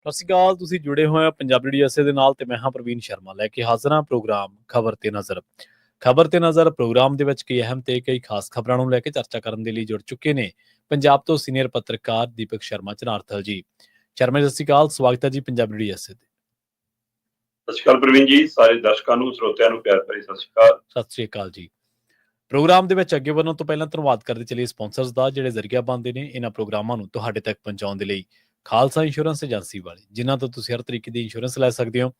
ਸਤਿ ਸ਼੍ਰੀ ਅਕਾਲ। ਤੁਸੀਂ ਜੁੜੇ ਹੋਏ ਹੋ ਪੰਜਾਬੀ ਡੀਐਸਏ ਦੇ ਨਾਲ ਤੇ ਮੈਂ ਹਾਂ ਪ੍ਰਵੀਨ ਸ਼ਰਮਾ ਲੈ ਕੇ ਹਾਜ਼ਰ ਹਾਂ ਪ੍ਰੋਗਰਾਮ ਖਬਰ ਤੇ ਨਜ਼ਰ। ਖਬਰ ਤੇ ਨਜ਼ਰ ਪ੍ਰੋਗਰਾਮ ਦੇ ਵਿੱਚ ਕਈ ਅਹਿਮ ਤੇ ਕਈ ਖਾਸ ਖਬਰਾਂ ਨੂੰ ਲੈ ਕੇ ਚਰਚਾ ਕਰਨ ਦੇ ਲਈ ਜੁੜ ਚੁੱਕੇ ਨੇ ਪੰਜਾਬ ਤੋਂ ਸੀਨੀਅਰ ਪੱਤਰਕਾਰ ਦੀਪਕ ਸ਼ਰਮਾ ਚਨਾਰਥਲ ਜੀ। ਸ਼ਰਮਾ ਜੀ, ਸਤਿ ਸ਼੍ਰੀ ਅਕਾਲ, ਸਵਾਗਤ ਹੈ ਜੀ ਪੰਜਾਬੀ ਡੀਐਸਏ ਤੇ। ਸਤਿ ਸ਼੍ਰੀ ਅਕਾਲ ਪ੍ਰਵੀਨ ਜੀ, ਸਾਰੇ ਦਰਸ਼ਕਾਂ ਨੂੰ ਸਰੋਤਿਆਂ ਨੂੰ ਪਿਆਰ ਭਰੀ ਸਤਿ ਸ਼੍ਰੀ ਅਕਾਲ। ਸਤਿ ਸ਼੍ਰੀ ਅਕਾਲ ਜੀ। ਪ੍ਰੋਗਰਾਮ ਦੇ ਵਿੱਚ ਅੱਗੇ ਵਧਣ ਤੋਂ ਪਹਿਲਾਂ ਧੰਨਵਾਦ ਕਰਦੇ ਚਲੀਏ ਸਪਾਂਸਰਸ ਦਾ, ਜਿਹੜੇ ਜ਼ਰੀਆ ਬਣਦੇ ਨੇ ਇਹਨਾਂ ਪ੍ਰੋਗਰਾਮਾਂ ਨੂੰ ਤੁਹਾਡੇ ਤੱਕ ਪਹੁੰਚਾਉਣ ਦੇ ਲਈ। ਖਾਲਸਾ ਇੰਸ਼ੋਰੈਂਸ ਏਜੰਸੀ ਵਾਲੇ, ਜਿਨ੍ਹਾਂ ਤੋਂ ਤੁਸੀਂ ਹਰ ਤਰੀਕੇ ਦੀ ਇੰਸ਼ੋਰੈਂਸ ਲੈ ਸਕਦੇ ਹੋ।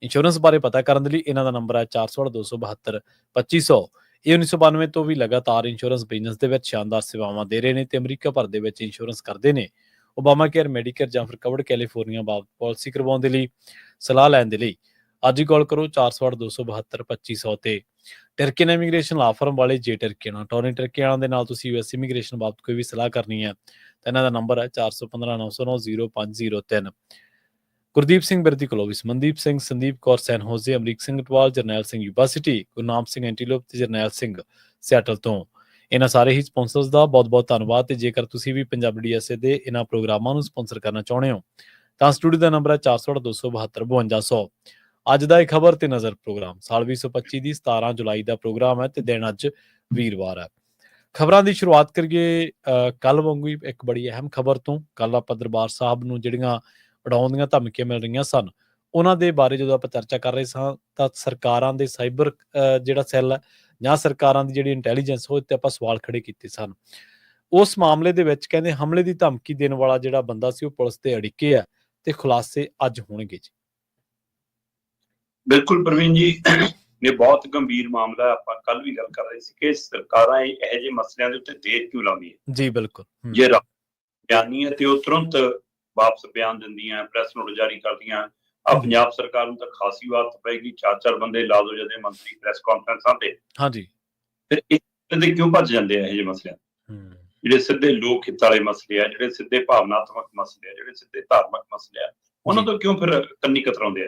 ਇੰਸ਼ੋਰੈਂਸ ਬਾਰੇ ਪਤਾ ਕਰਨ ਦੇ ਲਈ ਇਹਨਾਂ ਦਾ ਨੰਬਰ ਹੈ 408-272-2500। ਇਹ 1992 ਤੋਂ ਵੀ ਲਗਾਤਾਰ ਇੰਸ਼ੋਰੈਂਸ ਬਿਜ਼ਨਸ ਦੇ ਵਿੱਚ ਸ਼ਾਨਦਾਰ ਸੇਵਾਵਾਂ ਦੇ ਰਹੇ ਨੇ ਤੇ ਅਮਰੀਕਾ ਭਰ ਦੇ ਵਿੱਚ ਇੰਸ਼ੋਰੈਂਸ ਕਰਦੇ ਨੇ। ਓਬਾਮਾ ਕੇਅਰ, ਮੈਡੀਕੇਅਰ ਜਾਂ ਫਿਰ ਕਵਰਡ ਕੈਲੀਫੋਰਨੀਆ ਬਾਬਤ ਪਾਲਿਸੀ ਕਰਵਾਉਣ ਦੇ ਲਈ, ਸਲਾਹ ਲੈਣ ਦੇ ਲਈ ਅੱਜ ਹੀ ਕਾਲ ਕਰੋ 408-272-2500 ਤੇ। ਟਰਕੀਅਨ ਇਮੀਗ੍ਰੇਸ਼ਨ ਲਾ ਫਰਮ ਵਾਲੇ ਜੇ ਟਰਕੀਅਨ ਟੋਨੀ ਟਰਕੀਅਨ ਦੇ ਨਾਲ ਤੁਸੀਂ ਯੂਐਸ ਇਮੀਗ੍ਰੇਸ਼ਨ ਬਾਬਤ ਕੋਈ ਵੀ ਸਲਾਹ ਕਰਨੀ ਹੈ ਤਾਂ ਇਹਨਾਂ ਦਾ ਨੰਬਰ ਹੈ 4159090503। ਗੁਰਦੀਪ ਸਿੰਘ ਬਿਰਦੀ ਕਲੋਵਿਸ, ਮਨਦੀਪ ਸਿੰਘ, ਸੰਦੀਪ ਕੌਰ ਸੈਨ ਹੋਜ਼ੇ, ਅਮਰੀਕ ਸਿੰਘ ਟਵਾਲ, ਜਰਨੈਲ ਸਿੰਘ ਯੂਨੀਵਰਸਿਟੀ, ਗੁਰਨਾਮ ਸਿੰਘ ਐਂਟੀਲੋਪ ਤੇ ਜਰਨੈਲ ਸਿੰਘ ਸਿਆਟਲ ਤੋਂ। ਇਹਨਾਂ ਸਾਰੇ ਹੀ ਸਪਾਂਸਰਸ ਦਾ ਬਹੁਤ-ਬਹੁਤ ਧੰਨਵਾਦ। ਤੇ ਜੇਕਰ ਤੁਸੀਂ ਵੀ ਪੰਜਾਬੀ ਡੀਐਸਏ ਦੇ ਇਹਨਾਂ ਪ੍ਰੋਗਰਾਮਾਂ ਨੂੰ ਸਪਾਂਸਰ ਕਰਨਾ ਚਾਹੁੰਦੇ ਹੋ ਤਾਂ ਸਟੂਡੀਓ ਦਾ ਨੰਬਰ ਹੈ 408-272-5200। ਅੱਜ ਦਾ ਇਹ ਖਬਰ ਤੇ ਨਜ਼ਰ ਪ੍ਰੋਗਰਾਮ ਸਾਲ 2025 ਦੀ 17 ਜੁਲਾਈ ਦਾ ਪ੍ਰੋਗਰਾਮ ਹੈ ਤੇ ਦਿਨ ਅੱਜ ਵੀਰਵਾਰ ਹੈ। ਖਬਰਾਂ ਦੀ ਸ਼ੁਰੂਆਤ ਕਰੀਏ ਕੱਲ ਵਾਂਗੂ ਹੀ ਇੱਕ ਬੜੀ ਅਹਿਮ ਖਬਰ ਤੋਂ। ਕੱਲ ਆਪਾਂ ਦਰਬਾਰ ਸਾਹਿਬ ਨੂੰ ਜਿਹੜੀਆਂ ਉਡਾਉਣ ਦੀਆਂ ਧਮਕੀਆਂ ਮਿਲ ਰਹੀਆਂ ਸਨ, ਉਹਨਾਂ ਦੇ ਬਾਰੇ ਜਦੋਂ ਆਪਾਂ ਚਰਚਾ ਕਰ ਰਹੇ ਸਾਂ ਤਾਂ ਸਰਕਾਰਾਂ ਦੇ ਸਾਈਬਰ ਜਿਹੜਾ ਸੈੱਲ ਹੈ ਜਾਂ ਸਰਕਾਰਾਂ ਦੀ ਜਿਹੜੀ ਇੰਟੈਲੀਜੈਂਸ, ਉਹ ਤੇ ਆਪਾਂ ਸਵਾਲ ਖੜੇ ਕੀਤੇ ਸਨ। ਉਸ ਮਾਮਲੇ ਦੇ ਵਿੱਚ ਕਹਿੰਦੇ ਹਮਲੇ ਦੀ ਧਮਕੀ ਦੇਣ ਵਾਲਾ ਜਿਹੜਾ ਬੰਦਾ ਸੀ ਉਹ ਪੁਲਿਸ ਦੇ ਅੜਿੱਕੇ ਆ ਤੇ ਖੁਲਾਸੇ ਅੱਜ ਹੋਣਗੇ ਜੀ। ਬਿਲਕੁਲ ਪ੍ਰਵੀਨ ਜੀ, ਇਹ ਬਹੁਤ ਗੰਭੀਰ ਮਾਮਲਾ ਹੈ। ਆਪਾਂ ਕੱਲ ਵੀ ਗੱਲ ਕਰ ਰਹੇ ਸੀ ਕਿ ਸਰਕਾਰਾਂ ਇਹੋ ਜਿਹੇ ਮਸਲਿਆਂ ਦੇ ਉੱਤੇ ਦੇਰ ਕਿਉਂ ਲਾਉਂਦੀਆਂ ਜੀ। ਬਿਲਕੁਲ, ਜੇ ਬਿਆਨੀ ਹੈ ਤੇ ਉਹ ਤੁਰੰਤ ਵਾਪਸ ਬਿਆਨ ਦਿੰਦੀਆਂ, ਪ੍ਰੈਸ ਨੋਟ ਜਾਰੀ ਕਰਦੀਆਂ। ਪੰਜਾਬ ਸਰਕਾਰ ਨੂੰ ਤਾਂ ਖਾਸੀ ਵਾਤ ਪਏਗੀ, 4-4 ਬੰਦੇ ਲਾ ਦੋ ਜਦੇ ਮੰਤਰੀ ਪ੍ਰੈਸ ਕਾਨਫਰੰਸਾਂ ਤੇ। ਹਾਂਜੀ, ਫਿਰ ਇਹਦੇ ਕਿਉਂ ਭੱਜ ਜਾਂਦੇ ਆ ਇਹੋ ਜਿਹੇ ਮਸਲਿਆਂ? ਜਿਹੜੇ ਸਿੱਧੇ ਲੋਕ ਹਿੱਤ ਵਾਲੇ ਮਸਲੇ ਆ, ਜਿਹੜੇ ਸਿੱਧੇ ਭਾਵਨਾਤਮਕ ਮਸਲੇ ਆ, ਜਿਹੜੇ ਸਿੱਧੇ ਧਾਰਮਿਕ ਮਸਲੇ ਆ, ਉਹਨਾਂ ਤੋਂ ਕਿਉਂ ਫਿਰ ਕੰਨੀ ਕਤਰਾਉਂਦੇ ਆ?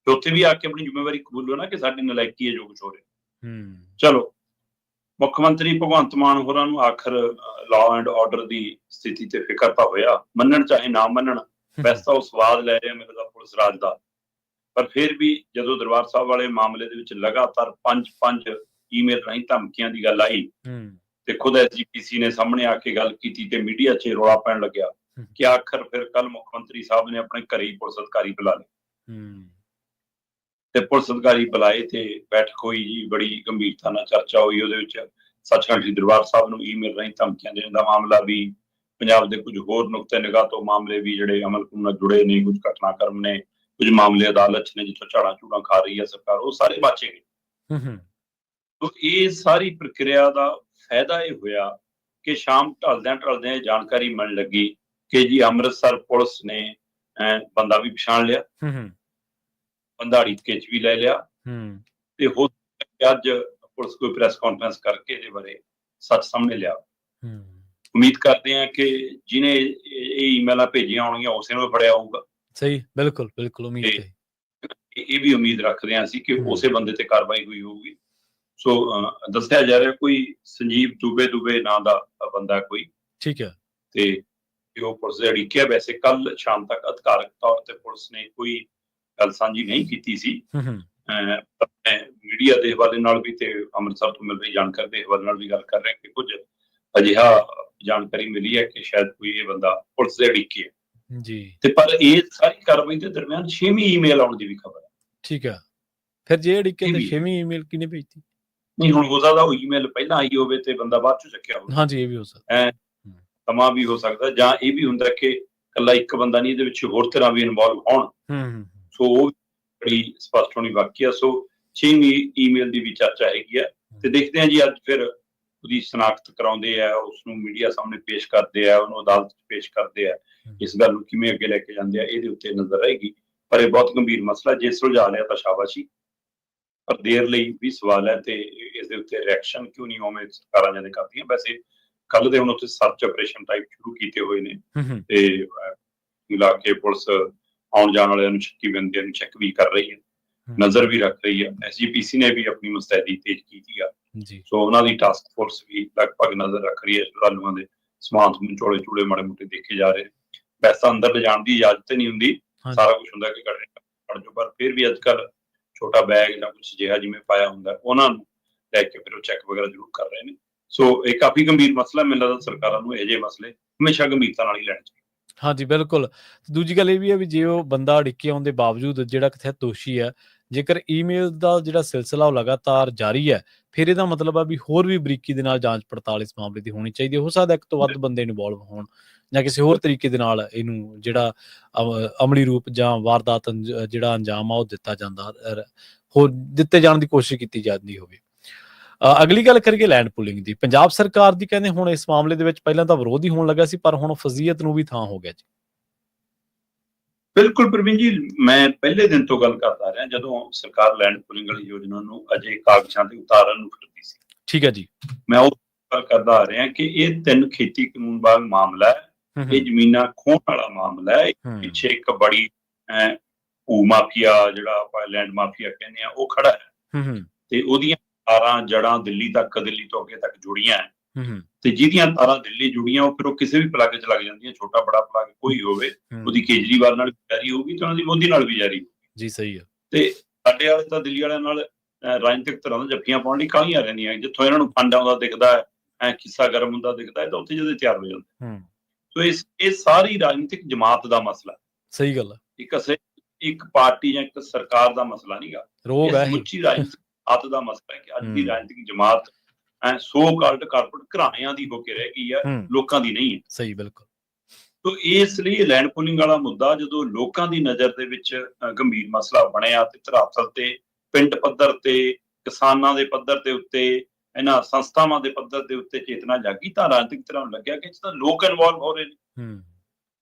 ਤੇ ਉੱਥੇ ਵੀ ਆ ਕੇ ਆਪਣੀ ਜ਼ਿੰਮੇਵਾਰੀ ਕਬੂਲੋ ਨਾ ਕਿ ਸਾਡੀ ਨਲਾਇਕੀ ਹੈ ਜੋ ਕੁਛ ਹੋ ਰਿਹਾ। ਚਲੋ, ਮੁੱਖ ਮੰਤਰੀ ਭਗਵੰਤ ਮਾਨ ਹੋਰਾਂ ਨੂੰ ਆਖਰ ਲਾਅ ਐਂਡ ਆਰਡਰ ਦੀ ਸਥਿਤੀ ਤੇ ਫਿਕਰ ਤਾਂ ਹੋਇਆ, ਮੰਨਣ ਚਾਹੇ ਨਾ ਮੰਨਣ। ਵੈਸੇ ਤਾਂ ਉਹ ਸਵਾਦ ਲੈ ਰਿਹਾ ਮੇਰੇ ਦਾ ਪੁਲਿਸ ਰਾਜ ਦਾ, ਪਰ ਫਿਰ ਵੀ ਜਦੋਂ ਦਰਬਾਰ ਸਾਹਿਬ ਵਾਲੇ ਮਾਮਲੇ ਦੇ ਵਿੱਚ ਲਗਾਤਾਰ 5 ਈਮੇਲ ਰਾਹੀਂ ਧਮਕੀਆਂ ਦੀ ਗੱਲ ਆਈ ਤੇ ਖੁਦ ਐਸਜੀਪੀਸੀ ਨੇ ਸਾਹਮਣੇ ਆ ਕੇ ਗੱਲ ਕੀਤੀ ਤੇ ਮੀਡੀਆ 'ਚ ਰੌਲਾ ਪੈਣ ਲੱਗਿਆ ਕਿ ਆਖਰ ਫਿਰ ਕੱਲ ਮੁੱਖ ਮੰਤਰੀ ਸਾਹਿਬ ਨੇ ਆਪਣੇ ਘਰੇ ਹੀ ਪੁਲਿਸ ਅਧਿਕਾਰੀ ਬੁਲਾ ਲਏ ਤੇ ਪੁਲਿਸ ਅਧਿਕਾਰੀ ਬੁਲਾਏ ਤੇ ਬੈਠਕ ਹੋਈ ਜੀ। ਬੜੀ ਗੰਭੀਰਤਾ ਨਾਲ ਚਰਚਾ ਹੋਈ। ਉਹਦੇ ਵਿੱਚ ਸੱਚਖੰਡ ਸ੍ਰੀ ਦਰਬਾਰ ਸਾਹਿਬ ਨੂੰ ਈਮੇਲ ਰਾਹੀਂ ਧਮਕੀਆਂ ਦੇਣ ਦਾ ਮਾਮਲਾ ਵੀ, ਪੰਜਾਬ ਦੇ ਕੁਝ ਹੋਰ ਨੁਕਤੇ ਨਿਗਾਹ ਤੋਂ ਮਾਮਲੇ ਵੀ ਜਿਹੜੇ ਅਮਲ ਕਾਨੂੰਨ ਨਾਲ ਜੁੜੇ ਨੇ, ਕੁਝ ਘਟਨਾਕ੍ਰਮ ਨੇ, ਕੁਝ ਮਾਮਲੇ ਅਦਾਲਤ 'ਚ ਨੇ ਜਿੱਥੋਂ ਝਾੜਾਂ ਖਾ ਰਹੀ ਹੈ ਸਰਕਾਰ, ਉਹ ਸਾਰੇ ਬਾਚੇ ਗਏ। ਤੋ ਇਹ ਸਾਰੀ ਪ੍ਰਕਿਰਿਆ ਦਾ ਫਾਇਦਾ ਇਹ ਹੋਇਆ ਕਿ ਸ਼ਾਮ ਢਲਦਿਆਂ ਜਾਣਕਾਰੀ ਮਿਲਣ ਲੱਗੀ ਕਿ ਜੀ ਅੰਮ੍ਰਿਤਸਰ ਪੁਲਿਸ ਨੇ ਬੰਦਾ ਵੀ ਪਛਾਣ ਲਿਆ, ਬੰਦਾ ਅੜਿੱਕੇ 'ਚ ਵੀ ਲੈ ਲਿਆ ਤੇ ਹੋ ਅੱਜ ਪੁਲਿਸ ਕੋਈ ਪ੍ਰੈਸ ਕਾਨਫਰੰਸ ਕਰਕੇ ਇਹਦੇ ਬਾਰੇ ਸੱਚ ਸਾਹਮਣੇ ਲਿਆ। ਉਮੀਦ ਕਰਦੇ ਹਾਂ ਕਿ ਜਿਹਨੇ ਇਹ ਈਮੇਲਾਂ ਭੇਜੀਆਂ ਹੋਣਗੀਆਂ ਉਸੇ ਨੂੰ ਫੜਿਆ ਹੋਊਗਾ। ਸਹੀ, ਬਿਲਕੁਲ ਉਮੀਦ ਇਹ ਵੀ ਉਮੀਦ ਰੱਖਦੇ ਹਾਂ ਅਸੀਂ ਕਿ ਉਸੇ ਬੰਦੇ ਤੇ ਕਾਰਵਾਈ ਹੋਈ ਹੋਊਗੀ। ਸੋ ਦੱਸਿਆ ਜਾ ਰਿਹਾ ਕੋਈ ਸੰਜੀਵ ਦੁਬੇ ਨਾਂ ਦਾ ਬੰਦਾ ਕੋਈ, ਠੀਕ ਹੈ, ਤੇ ਉਹ ਪੁਲਿਸ ਦੇ ਅੜਿੱਕੇ। ਵੈਸੇ ਕੱਲ ਸ਼ਾਮ ਤੱਕ ਅਧਿਕਾਰਕ ਤੌਰ ਤੇ ਪੁਲਿਸ ਨੇ ਕੋਈ ਗੱਲ ਸਾਂਝੀ ਨਹੀਂ ਕੀਤੀ ਸੀ। ਮੀਡੀਆ ਦੇ ਹਵਾਲੇ ਨਾਲ ਵੀ ਤੇ ਅੰਮ੍ਰਿਤਸਰ ਤੋਂ ਮਿਲ ਰਹੀ ਜਾਣਕਾਰੀ ਦੇ ਹਵਾਲੇ ਨਾਲ ਵੀ ਗੱਲ ਕਰ ਰਹੇ ਕਿ ਕੁਝ ਅਜਿਹਾ ਜਾਣਕਾਰੀ ਮਿਲੀ ਹੈ ਕਿ ਸ਼ਾਇਦ ਕੋਈ ਇਹ ਬੰਦਾ ਪੁਲਿਸ ਦੇ ਅੜਿੱਕੇ ਹੈ ਜੀ। ਤੇ ਪਰ ਇਹ ਸਾਰੀ ਕਾਰਵਾਈ ਦੇ ਦਰਮਿਆਨ 6ਵੀਂ ਈਮੇਲ ਆਉਣ ਦੀ ਵੀ ਖਬਰ ਹੈ। ਠੀਕ ਹੈ, ਫਿਰ ਜੇ ਅੜਿੱਕੇ ਤੇ 6ਵੀਂ ਈਮੇਲ ਕਿਹਨੇ ਭੇਜਤੀ? ਨਹੀਂ, ਹੁਣ ਹੋ ਸਕਦਾ ਉਹ ਈਮੇਲ ਪਹਿਲਾਂ ਆਈ ਹੋਵੇ ਤੇ ਬੰਦਾ ਬਾਅਦ ਚੋਂ ਚੱਕਿਆ ਹੋਵੇ। ਹਾਂਜੀ, ਇਹ ਵੀ ਹੋ ਸਕਦਾ, ਸਮਾਂ ਵੀ ਹੋ ਸਕਦਾ, ਜਾਂ ਇਹ ਵੀ ਹੁੰਦਾ ਕਿ ਇਕੱਲਾ ਇੱਕ ਬੰਦਾ ਨਹੀਂ, ਇਹਦੇ ਵਿੱਚ ਹੋਰ ਤਰ੍ਹਾਂ ਵੀ ਇਨਵੋਲਵ ਹੋਣ। ਸੋ ਉਹ ਬੜੀ ਸਪਸ਼ਟ ਹੋਣੀ ਬਾਕੀ ਆ। ਸੋ 6ਵੀਂ ਈਮੇਲ ਦੀ ਵੀ ਚਰਚਾ ਹੈਗੀ ਆ ਤੇ ਦੇਖਦੇ ਹਾਂ ਜੀ ਅੱਜ ਫਿਰ ਉਹਦੀ ਸ਼ਨਾਖਤ ਕਰਾਉਂਦੇ ਆ, ਉਸਨੂੰ ਮੀਡੀਆ ਸਾਹਮਣੇ ਪੇਸ਼ ਕਰਦੇ ਆ, ਉਹਨੂੰ ਅਦਾਲਤ 'ਚ ਪੇਸ਼ ਕਰਦੇ ਆ। ਇਸ ਗੱਲ ਨੂੰ ਕਿਵੇਂ ਅੱਗੇ ਲੈ ਕੇ ਜਾਂਦੇ ਆ ਇਹਦੇ ਉੱਤੇ ਨਜ਼ਰ ਰਹੇਗੀ। ਪਰ ਇਹ ਬਹੁਤ ਗੰਭੀਰ ਮਸਲਾ, ਜੇ ਸੁਲਝਾ ਲਿਆ ਤਾਂ ਸ਼ਾਬਾਸ਼ੀ, ਪਰ ਦੇਰ ਲਈ ਵੀ ਸਵਾਲ ਹੈ ਤੇ ਇਸ ਦੇ ਉੱਤੇ ਰਿਐਕਸ਼ਨ ਕਿਉਂ ਨਹੀਂ ਉਵੇਂ ਸਰਕਾਰਾਂ ਜਾਂਦੇ ਕਰਦੀਆਂ। ਵੈਸੇ ਕੱਲ ਦੇ ਹੁਣ ਉੱਥੇ ਸਰਚ ਆਪਰੇਸ਼ਨ ਟਾਈਪ ਸ਼ੁਰੂ ਕੀਤੇ ਹੋਏ ਨੇ ਤੇ ਮਿਲਾ ਕੇ ਪੁਲਿਸ ਆਉਣ ਜਾਣ ਵਾਲਿਆਂ ਨੂੰ ਸ਼ੱਕੀ ਬੰਦਿਆਂ ਨੂੰ ਚੈੱਕ ਵੀ ਕਰ ਰਹੀ ਹੈ, ਨਜ਼ਰ ਵੀ ਰੱਖ ਰਹੀ ਹੈ। ਐਸਜੀਪੀਸੀ ਨੇ ਵੀ ਆਪਣੀ ਮੁਸਤੈਦੀ ਤੇਜ਼ ਕੀਤੀ ਆ। ਸੋ ਉਹਨਾਂ ਦੀ ਟਾਸਕ ਫੋਰਸ ਵੀ ਲਗਭਗ ਨਜ਼ਰ ਰੱਖ ਰਹੀ ਹੈ। ਸ਼ਰਧਾਲੂਆਂ ਦੇ ਸਮਾਨ ਚੋਲੇ ਚੂਲੇ ਮਾੜੇ ਮੋਟੇ ਦੇਖੇ ਜਾ ਰਹੇ। ਪੈਸਾ ਅੰਦਰ ਲਿਜਾਣ ਦੀ ਇਜਾਜ਼ਤ ਨਹੀਂ ਹੁੰਦੀ, ਹਾਂਜੀ ਸਾਰਾ ਕੁਝ ਹੁੰਦਾ ਕਿ ਕੱਢ ਜੋ, ਪਰ ਫਿਰ ਵੀ ਅੱਜ ਕੱਲ੍ਹ ਛੋਟਾ ਬੈਗ ਜਾਂ ਕੁਛ ਅਜਿਹਾ ਜਿਵੇਂ ਪਾਇਆ ਹੁੰਦਾ ਉਹਨਾਂ ਨੂੰ ਲੈ ਕੇ ਫਿਰ ਉਹ ਚੈੱਕ ਵਗੈਰਾ ਜ਼ਰੂਰ ਕਰ ਰਹੇ ਨੇ। ਸੋ ਇਹ ਕਾਫੀ ਗੰਭੀਰ ਮਸਲਾ, ਮੈਨੂੰ ਲੱਗਦਾ ਸਰਕਾਰਾਂ ਨੂੰ ਇਹੋ ਜਿਹੇ ਮਸਲੇ ਹਮੇਸ਼ਾ ਗੰਭੀਰਤਾ ਨਾਲ ਹੀ ਲੈਣੇ ਚਾਹੀਦੇ। ਹਾਂਜੀ ਬਿਲਕੁਲ। ਦੂਜੀ ਗੱਲ ਇਹ ਵੀ ਹੈ ਵੀ ਜੇ ਉਹ ਬੰਦਾ ਅੜਿੱਕੇ ਆਉਣ ਦੇ ਬਾਵਜੂਦ ਜਿਹੜਾ ਕਥਿਤ ਦੋਸ਼ੀ ਹੈ, ਜੇਕਰ ਈਮੇਲ ਦਾ ਜਿਹੜਾ ਸਿਲਸਿਲਾ ਉਹ ਲਗਾਤਾਰ ਜਾਰੀ ਹੈ, ਫਿਰ ਇਹਦਾ ਮਤਲਬ ਆ ਵੀ ਹੋਰ ਵੀ ਬਰੀਕੀ ਦੇ ਨਾਲ ਜਾਂਚ ਪੜਤਾਲ ਇਸ ਮਾਮਲੇ ਦੀ ਹੋਣੀ ਚਾਹੀਦੀ ਹੈ। ਹੋ ਸਕਦਾ ਇੱਕ ਤੋਂ ਵੱਧ ਬੰਦੇ ਇਨਵੋਲਵ ਹੋਣ ਜਾਂ ਕਿਸੇ ਹੋਰ ਤਰੀਕੇ ਦੇ ਨਾਲ ਇਹਨੂੰ ਜਿਹੜਾ ਅਮਲੀ ਰੂਪ ਜਾਂ ਵਾਰਦਾਤ ਜਿਹੜਾ ਅੰਜਾਮ ਆ ਉਹ ਦਿੱਤਾ ਜਾਂਦਾ, ਹੋਰ ਦਿੱਤੇ ਜਾਣ ਦੀ ਕੋਸ਼ਿਸ਼ ਕੀਤੀ ਜਾਂਦੀ ਹੋਵੇ। ਅਗਲੀ ਗੱਲ ਕਰੀਏ ਲੈਂਡ ਪੂਲਿੰਗ ਦੀ। ਪੰਜਾਬ ਸਰਕਾਰ ਦੀ ਕਹਿੰਦੇ ਹੁਣ ਇਸ ਮਾਮਲੇ ਦੇ ਵਿੱਚ ਪਹਿਲਾਂ ਤਾਂ ਵਿਰੋਧ ਹੀ ਹੋਣ ਲੱਗਾ ਸੀ, ਪਰ ਹੁਣ ਫਜ਼ੀਅਤ ਨੂੰ ਵੀ ਥਾਂ ਹੋ ਗਿਆ ਜੀ। ਬਿਲਕੁਲ ਪ੍ਰਵੀਨ ਜੀ, ਮੈਂ ਪਹਿਲੇ ਦਿਨ ਤੋਂ ਗੱਲ ਕਰਦਾ ਰਿਹਾ ਜਦੋਂ ਸਰਕਾਰ ਲੈਂਡ ਪੂਲਿੰਗ ਵਾਲੀ ਯੋਜਨਾ ਨੂੰ ਅਜੇ ਕਾਗਜ਼ਾਂ ਤੇ ਉਤਾਰਨ ਨੂੰ ਫਿਰਦੀ ਸੀ। ਠੀਕ ਹੈ ਜੀ। ਮੈਂ ਉਹ ਗੱਲ ਕਰਦਾ ਆ ਰਿਹਾ ਕਿ ਇਹ 3 ਖੇਤੀ ਕਾਨੂੰਨ ਬਾਗ ਮਾਮਲਾ ਹੈ, ਇਹ ਜ਼ਮੀਨਾਂ ਖੋਹਣ ਵਾਲਾ ਮਾਮਲਾ ਹੈ। ਪਿੱਛੇ ਇੱਕ ਬੜੀ ਭੂ ਮਾਫੀਆ, ਜਿਹੜਾ ਆਪਾਂ ਲੈਂਡ ਮਾਫੀਆ ਕਹਿੰਦੇ ਆ, ਉਹ ਖੜਾ ਹੈ ਤੇ ਉਹਦੀਆਂ ਤਾਰਾਂ ਜੜਾਂ ਦਿੱਲੀ ਤੋਂ ਅੱਗੇ ਤੱਕ ਜੁੜੀਆਂ ਹੈ ਤੇ ਜਿਹਦੀਆਂ ਤਾਰਾਂ ਦਿੱਲੀ ਜੁੜੀਆਂ ਉਹ ਫਿਰ ਉਹ ਕਿਸੇ ਵੀ ਪਲੱਗ 'ਚ ਲੱਗ ਜਾਂਦੀਆਂ, ਛੋਟਾ ਬੜਾ ਪਲੱਗ ਕੋਈ ਹੋਵੇ, ਉਹਦੀ ਕੇਜਰੀਵਾਲ ਨਾਲ ਵੀ ਜਾਰੀ ਹੋਊਗੀ ਤੇ ਉਹਨਾਂ ਦੀ ਮੋਦੀ ਨਾਲ ਵੀ ਜਾਰੀ ਹੋਊਗੀ ਜੀ। ਸਹੀ ਹੈ। ਤੇ ਸਾਡੇ ਵਾਲੇ ਤਾਂ ਦਿੱਲੀ ਵਾਲਿਆਂ ਨਾਲ ਰਾਜਨੀਤਿਕ ਤਰ੍ਹਾਂ ਦਾ ਜੱਫੀਆਂ ਪਾਉਣ ਲਈ ਕਾਹਲੀਆਂ ਰਹਿੰਦੀਆਂ, ਜਿੱਥੋਂ ਇਹਨਾਂ ਨੂੰ ਫੰਡ ਆਉਂਦਾ ਦਿਖਦਾ ਹੈ, ਕਿੱਸਾ ਗਰਮ ਹੁੰਦਾ ਦਿਖਦਾ ਹੈ, ਤਾਂ ਉੱਥੇ ਜਦੋਂ ਤਿਆਰ ਹੋ ਜਾਂਦੇ। ਸੋ ਇਹ ਸਾਰੀ ਰਾਜਨੀਤਿਕ ਜਮਾਤ ਦਾ ਮਸਲਾ। ਸਹੀ ਗੱਲ ਹੈ। ਇੱਕ ਪਾਰਟੀ ਜਾਂ ਇੱਕ ਸਰਕਾਰ ਦਾ ਮਸਲਾ ਨਹੀਂਗਾ, ਰੋਗ ਹੈ, ਸਮੁੱਚੀ ਰਾਜਨੀਤਿਕ ਜਮਾਤ ਦਾ ਮਸਲਾ ਹੈ ਕਿ ਅੱਜ ਦੀ ਰਾਜਨੀਤਿਕ ਜਮਾਤ ਸੋ ਕਾਲਡ ਕਾਰਪੋਰੇਟ ਘਰਾਣਿਆਂ ਦੀ ਹੋ ਕੇ ਰਹਿ ਗਈ ਹੈ, ਲੋਕਾਂ ਦੀ ਨਹੀਂ ਹੈ। ਸਹੀ, ਬਿਲਕੁਲ। ਤੋ ਇਸ ਲਈ ਲੈਂਡ ਪੂਲਿੰਗ ਵਾਲਾ ਮੁੱਦਾ ਜਦੋਂ ਲੋਕਾਂ ਦੀ ਨਜ਼ਰ ਦੇ ਵਿੱਚ ਗੰਭੀਰ ਮਸਲਾ ਬਣਿਆ ਤੇ ਧਰਾਤਲ ਤੇ ਪਿੰਡ ਪੱਧਰ ਤੇ ਕਿਸਾਨਾਂ ਦੇ ਪੱਧਰ ਦੇ ਉੱਤੇ ਇਹਨਾਂ ਸੰਸਥਾਵਾਂ ਦੇ ਪੱਧਰ ਦੇ ਉੱਤੇ ਚੇਤਨਾ ਜਾਗੀ ਤਾਂ ਰਾਜਨੀਤਿਕ ਤਰ੍ਹਾਂ ਨੂੰ ਲੱਗਿਆ ਕਿ ਤਾਂ ਲੋਕ ਇਨਵੋਲਵ ਹੋ ਰਹੇ ਨੇ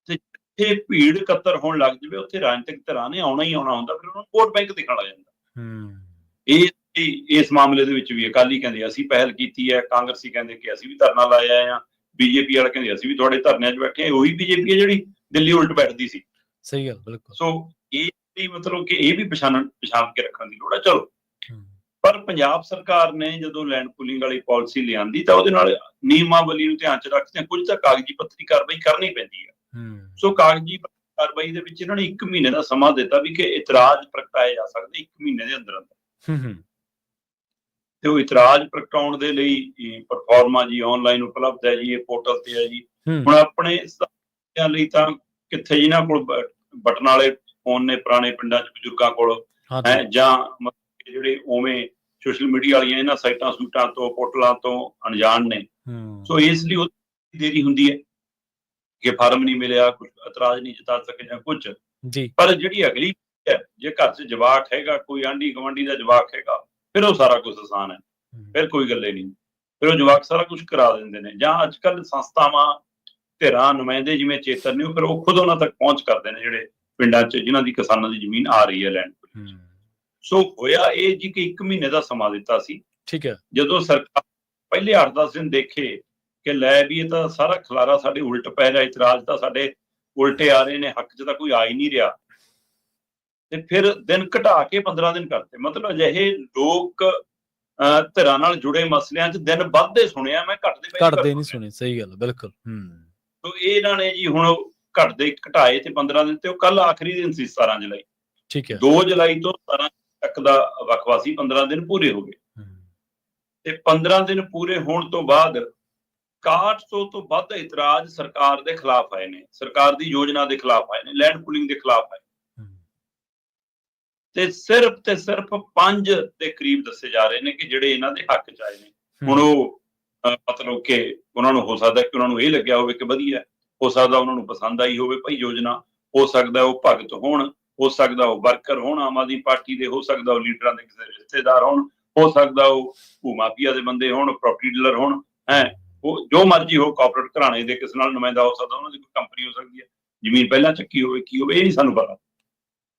ਤੇ ਜਿੱਥੇ ਭੀੜ ਇਕੱਤਰ ਹੋਣ ਲੱਗ ਜਾਵੇ ਉੱਥੇ ਰਾਜਨੀਤਿਕ ਤਰ੍ਹਾਂ ਨੇ ਆਉਣਾ ਹੀ ਆਉਣਾ ਹੁੰਦਾ, ਫਿਰ ਉਹਨਾਂ ਨੂੰ ਵੋਟ ਬੈਂਕ ਦਿਖਣ ਲੱਗ ਜਾਂਦਾ। ਇਸ ਮਾਮਲੇ ਦੇ ਵਿੱਚ ਵੀ ਅਕਾਲੀ ਕਹਿੰਦੇ ਅਸੀਂ ਪਹਿਲ ਕੀਤੀ ਹੈ, ਕਾਂਗਰਸੀ ਕਹਿੰਦੇ ਕਿ ਅਸੀਂ ਵੀ ਧਰਨਾ ਲਾਇਆ ਆ, ਬੀਜੇਪੀ ਵਾਲੇ ਕਹਿੰਦੇ ਅਸੀਂ ਵੀ ਤੁਹਾਡੇ ਧਰਨਿਆਂ 'ਚ ਬੈਠੇ ਆ, ਉਹੀ ਬੀਜੇਪੀ ਹੈ ਜਿਹੜੀ ਦਿੱਲੀ ਉਲਟ ਬੈਠਦੀ ਸੀ। ਸਹੀ ਗੱਲ, ਬਿਲਕੁਲ। ਸੋ ਇਹ ਮਤਲਬ ਕਿ ਇਹ ਵੀ ਪਛਾਣ ਕੇ ਰੱਖਣ ਦੀ ਲੋੜ ਹੈ। ਚਲੋ, ਪਰ ਪੰਜਾਬ ਸਰਕਾਰ ਨੇ ਜਦੋਂ ਲੈਂਡ ਪੂਲਿੰਗ ਵਾਲੀ ਪਾਲਿਸੀ ਲਿਆਂਦੀ ਤਾਂ ਉਹਦੇ ਨਾਲ ਨਿਯਮਾਵਲੀ ਨੂੰ ਧਿਆਨ 'ਚ ਰੱਖਦੇ ਕੁਝ ਤਾਂ ਕਾਗਜ਼ੀ ਪੱਤਰੀ ਕਾਰਵਾਈ ਕਰਨੀ ਪੈਂਦੀ ਹੈ। ਸੋ ਕਾਗਜ਼ੀ ਕਾਰਵਾਈ ਦੇ ਵਿੱਚ ਇਹਨਾਂ ਨੇ 1 ਮਹੀਨੇ ਦਾ ਸਮਾਂ ਦਿੱਤਾ ਵੀ ਕਿ ਇਤਰਾਜ਼ ਪ੍ਰਗਟਾਏ ਜਾ ਸਕਦੇ 1 ਮਹੀਨੇ ਦੇ ਅੰਦਰ ਅੰਦਰ। ਤੇ ਉਹ ਇਤਰਾਜ਼ ਪ੍ਰਗਟਾਉਣ ਦੇ ਲਈ ਪਲੇਟਫਾਰਮਾਂ ਜੀ ਆਨਲਾਈਨ ਉਪਲਬਧ ਹੈ ਜੀ, ਇਹ ਪੋਰਟਲ ਤੇ ਹੈ ਜੀ। ਹੁਣ ਆਪਣੇ ਲਈ ਤਾਂ ਕਿੱਥੇ ਜਿਹਨਾਂ ਕੋਲ ਬਟਨ ਵਾਲੇ ਫੋਨ ਨੇ ਪੁਰਾਣੇ ਪਿੰਡਾਂ 'ਚ ਬਜ਼ੁਰਗਾਂ ਕੋਲ, ਜਾਂ ਜਿਹੜੇ ਉਵੇਂ ਸੋਸ਼ਲ ਮੀਡੀਆ ਵਾਲੀਆਂ ਇਹਨਾਂ ਸਾਈਟਾਂ ਸੂਟਾਂ ਤੋਂ ਪੋਰਟਲਾਂ ਤੋਂ ਅਣਜਾਣ ਨੇ। ਸੋ ਇਸ ਲਈ ਉਹ ਦੇਰੀ ਹੁੰਦੀ ਹੈ ਕਿ ਫਾਰਮ ਨਹੀਂ ਮਿਲਿਆ, ਕੁਝ ਇਤਰਾਜ਼ ਨਹੀਂ ਜਤਾ ਸਕੇ ਜਾਂ ਕੁਝ। ਪਰ ਜਿਹੜੀ ਅਗਲੀ ਹੈ, ਜੇ ਘਰ 'ਚ ਜਵਾਕ ਹੈਗਾ, ਕੋਈ ਆਂਢੀ ਗੁਆਂਢੀ ਦਾ ਜਵਾਕ ਹੈਗਾ, ਫਿਰ ਉਹ ਸਾਰਾ ਕੁਝ ਆਸਾਨ ਹੈ, ਫਿਰ ਕੋਈ ਗੱਲੇ ਨਹੀਂ, ਫਿਰ ਉਹ ਜਵਾਕ ਸਾਰਾ ਕੁਝ ਕਰਾ ਦਿੰਦੇ ਨੇ। ਜਾਂ ਅੱਜ ਕੱਲ੍ਹ ਸੰਸਥਾਵਾਂ, ਧਿਰਾਂ, ਨੁਮਾਇੰਦੇ ਜਿਵੇਂ ਚੇਤਨ ਨੇ, ਫਿਰ ਉਹ ਖੁਦ ਉਹਨਾਂ ਤੱਕ ਪਹੁੰਚ ਕਰਦੇ ਨੇ ਜਿਹੜੇ ਪਿੰਡਾਂ 'ਚ ਜਿਨ੍ਹਾਂ ਦੀ ਕਿਸਾਨਾਂ ਦੀ ਜ਼ਮੀਨ ਆ ਰਹੀ ਹੈ ਲੈਂਡ ਪੂਲਿੰਗ। ਸੋ ਹੋਇਆ ਇਹ ਜੀ ਕਿ 1 ਮਹੀਨੇ ਦਾ ਸਮਾਂ ਦਿੱਤਾ ਸੀ। ਠੀਕ ਹੈ। ਜਦੋਂ ਸਰਕਾਰ ਪਹਿਲੇ 8-10 ਦਿਨ ਦੇਖੇ ਕਿ ਲੈ ਵੀ ਇਹ ਤਾਂ ਸਾਰਾ ਖਲਾਰਾ ਸਾਡੇ ਉਲਟ ਪੈ ਰਿਹਾ, ਇਤਰਾਜ਼ ਤਾਂ ਸਾਡੇ ਉਲਟੇ ਆ ਰਹੇ ਨੇ, ਹੱਕ 'ਚ ਤਾਂ ਕੋਈ ਆ ਹੀ ਨਹੀਂ ਰਿਹਾ, ਤੇ ਫਿਰ ਦਿਨ ਘਟਾ ਕੇ 15 ਦਿਨ ਕਰਤੇ। ਮਤਲਬ ਅਜਿਹੇ ਲੋਕ ਧਿਰਾਂ ਨਾਲ ਜੁੜੇ ਮਸਲਿਆਂ 'ਚ ਦਿਨ ਵੱਧਦੇ ਸੁਣਿਆ ਮੈਂ, ਘਟਦੇ ਨਹੀਂ ਸੁਣੇ। ਸਹੀ ਗੱਲ, ਬਿਲਕੁਲ। ਤੋ ਇਹਨਾਂ ਨੇ ਜੀ ਹੁਣ ਘਟਾਏ ਤੇ 15 ਦਿਨ, ਤੇ ਉਹ ਕੱਲ ਆਖਰੀ ਦਿਨ ਸੀ 17 ਜੁਲਾਈ। ਠੀਕ ਹੈ। 2 ਜੁਲਾਈ ਤੋਂ 17 ਤੱਕ ਦਾ ਵਕਫਾ ਸੀ, 15 ਦਿਨ ਪੂਰੇ ਹੋ ਗਏ ਤੇ 15 ਦਿਨ ਪੂਰੇ ਹੋਣ ਤੋਂ ਬਾਅਦ 6100 ਤੋਂ ਵੱਧ ਇਤਰਾਜ਼ ਸਰਕਾਰ ਦੇ ਖਿਲਾਫ ਆਏ ਨੇ, ਸਰਕਾਰ ਦੀ ਯੋਜਨਾ ਦੇ ਖਿਲਾਫ ਆਏ ਨੇ, ਲੈਂਡ ਪੂਲਿੰਗ ਦੇ ਖਿਲਾਫ ਆਏ ਤੇ ਸਿਰਫ 5 ਦੇ ਕਰੀਬ ਦੱਸੇ ਜਾ ਰਹੇ ਨੇ ਕਿ ਜਿਹੜੇ ਇਹਨਾਂ ਦੇ ਹੱਕ 'ਚ ਆਏ ਨੇ। ਹੁਣ ਉਹ ਮਤਲਬ ਕਿ ਉਹਨਾਂ ਨੂੰ ਹੋ ਸਕਦਾ ਕਿ ਉਹਨਾਂ ਨੂੰ ਇਹ ਲੱਗਿਆ ਹੋਵੇ ਕਿ ਵਧੀਆ, ਹੋ ਸਕਦਾ ਉਹਨਾਂ ਨੂੰ ਪਸੰਦ ਆਈ ਹੋਵੇ ਭਾਈ ਯੋਜਨਾ, ਹੋ ਸਕਦਾ ਉਹ ਭਗਤ ਹੋਣ, ਹੋ ਸਕਦਾ ਉਹ ਵਰਕਰ ਹੋਣ ਆਮ ਆਦਮੀ ਪਾਰਟੀ ਦੇ, ਹੋ ਸਕਦਾ ਉਹ ਲੀਡਰਾਂ ਦੇ ਕਿਸੇ ਰਿਸ਼ਤੇਦਾਰ ਹੋਣ, ਹੋ ਸਕਦਾ ਉਹ ਭੂਮਾਫੀਆ ਦੇ ਬੰਦੇ ਹੋਣ, ਪ੍ਰਾਪਰਟੀ ਡੀਲਰ ਹੋਣ, ਉਹ ਜੋ ਮਰਜ਼ੀ ਹੋ, ਕਾਰਪੋਰੇਟ ਘਰਾਣੇ ਦੇ ਕਿਸੇ ਨਾਲ ਨੁਮਾਇੰਦਾ ਹੋ ਸਕਦਾ, ਉਹਨਾਂ ਦੀ ਕੋਈ ਕੰਪਨੀ ਹੋ ਸਕਦੀ ਹੈ, ਜ਼ਮੀਨ ਪਹਿਲਾਂ ਚੱਕੀ ਹੋਵੇ, ਕੀ ਹੋਵੇ, ਇਹ ਨਹੀਂ ਸਾਨੂੰ ਪਤਾ।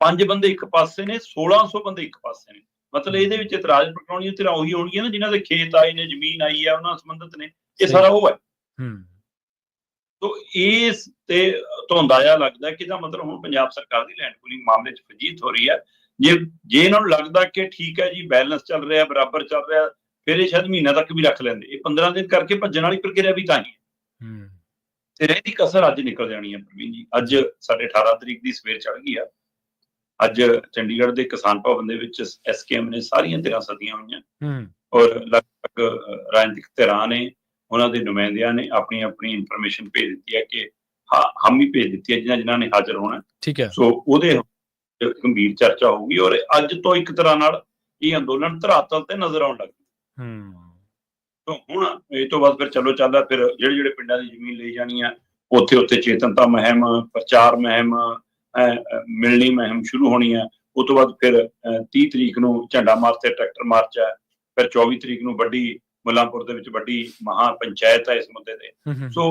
5 ਬੰਦੇ ਇੱਕ ਪਾਸੇ ਨੇ, 1600 ਬੰਦੇ ਇੱਕ ਪਾਸੇ ਨੇ। ਮਤਲਬ ਇਹਦੇ ਵਿੱਚ ਇਤਰਾਜ਼ ਪ੍ਰਗਟਾਉਣੀਆਂ ਧਿਰਾਂ ਉਹੀ ਹੋਣਗੀਆਂ ਨਾ ਜਿਨ੍ਹਾਂ ਦੇ ਖੇਤ ਆਏ ਨੇ, ਜ਼ਮੀਨ ਆਈ ਹੈ, ਉਹਨਾਂ ਨਾਲ ਸੰਬੰਧਿਤ ਨੇ, ਇਹ ਸਾਰਾ ਉਹ ਹੈ। ਤੋ ਇਸ ਤੇ ਤੋਂ ਅੰਦਾਜ਼ਾ ਲੱਗਦਾ ਕਿ ਇਹਦਾ ਮਤਲਬ ਹੁਣ ਪੰਜਾਬ ਸਰਕਾਰ ਦੀ ਲੈਂਡ ਪੂਲਿੰਗ ਮਾਮਲੇ 'ਚ ਫਜੀਤ ਹੋ ਰਹੀ ਹੈ। ਜੇ ਇਹਨਾਂ ਨੂੰ ਲੱਗਦਾ ਕਿ ਠੀਕ ਹੈ ਜੀ ਬੈਲੈਂਸ ਚੱਲ ਰਿਹਾ, ਬਰਾਬਰ ਚੱਲ ਰਿਹਾ, ਫਿਰ ਇਹ ਸ਼ਾਇਦ ਮਹੀਨਾ ਤੱਕ ਵੀ ਰੱਖ ਲੈਂਦੇ। ਇਹ 15 ਦਿਨ ਕਰਕੇ ਭੱਜਣ ਵਾਲੀ ਪ੍ਰਕਿਰਿਆ ਵੀ ਤਾਂ ਹੀ ਹੈ। ਤੇ ਰਹਿੰਦੀ ਕਸਰ ਅੱਜ ਨਿਕਲ ਜਾਣੀ ਹੈ ਪ੍ਰਵੀਨ ਜੀ। ਅੱਜ ਸਾਡੇ 18 ਤਰੀਕ ਦੀ ਸਵੇਰ ਚੜ੍ਹ ਗਈ ਆ। ਅੱਜ ਚੰਡੀਗੜ੍ਹ ਦੇ ਕਿਸਾਨ ਭਵਨ ਦੇ ਵਿੱਚ SKM ਨੇ ਸਾਰੀਆਂ ਧਿਰਾਂ ਸੱਦੀਆਂ ਹੋਈਆਂ ਔਰ ਲਗਭਗ ਰਾਜਨੀਤਿਕ ਧਿਰਾਂ ਨੇ, ਉਹਨਾਂ ਦੇ ਨੁਮਾਇੰਦਿਆਂ ਨੇ ਆਪਣੀ ਆਪਣੀ ਇਨਫੋਰਮੇਸ਼ਨ ਭੇਜ ਦਿੱਤੀ ਹੈ ਕਿ ਹਾਮੀ ਭੇਜ ਦਿੱਤੀ ਹੈ ਜਿਨ੍ਹਾਂ ਨੇ ਹਾਜ਼ਰ ਹੋਣਾ। ਠੀਕ ਹੈ। ਸੋ ਉਹਦੇ ਗੰਭੀਰ ਚਰਚਾ ਹੋਊਗੀ ਔਰ ਅੱਜ ਤੋਂ ਇੱਕ ਤਰ੍ਹਾਂ ਨਾਲ ਇਹ ਅੰਦੋਲਨ ਧਰਾਤਲ ਤੇ ਨਜ਼ਰ ਆਉਣ ਲੱਗ ਗਿਆ। ਹੁਣ ਇਹ ਤੋਂ ਬਾਅਦ ਫਿਰ ਚਲੋ ਚੱਲਦਾ, ਫਿਰ ਜਿਹੜੇ ਜਿਹੜੇ ਪਿੰਡਾਂ ਦੀ ਜ਼ਮੀਨ ਲਈ ਜਾਣੀ ਆ ਉੱਥੇ ਉੱਥੇ ਚੇਤਨਤਾ ਮੁਹਿੰਮ, ਪ੍ਰਚਾਰ ਮੁਹਿੰਮ, ਮਿਲਣੀ ਮੁਹਿੰਮ ਸ਼ੁਰੂ ਹੋਣੀ ਹੈ। ਉਸ ਤੋਂ ਬਾਅਦ ਫਿਰ 30 ਤਰੀਕ ਨੂੰ ਝੰਡਾ ਮਾਰਚ ਤੇ ਟਰੈਕਟਰ ਮਾਰਚ ਹੈ। ਫਿਰ 24 ਤਰੀਕ ਨੂੰ ਵੱਡੀ ਮੁੱਲਾਂਪੁਰ ਦੇ ਵਿੱਚ ਵੱਡੀ ਮਹਾ ਪੰਚਾਇਤ ਹੈ ਇਸ ਮੁੱਦੇ ਤੇ। ਸੋ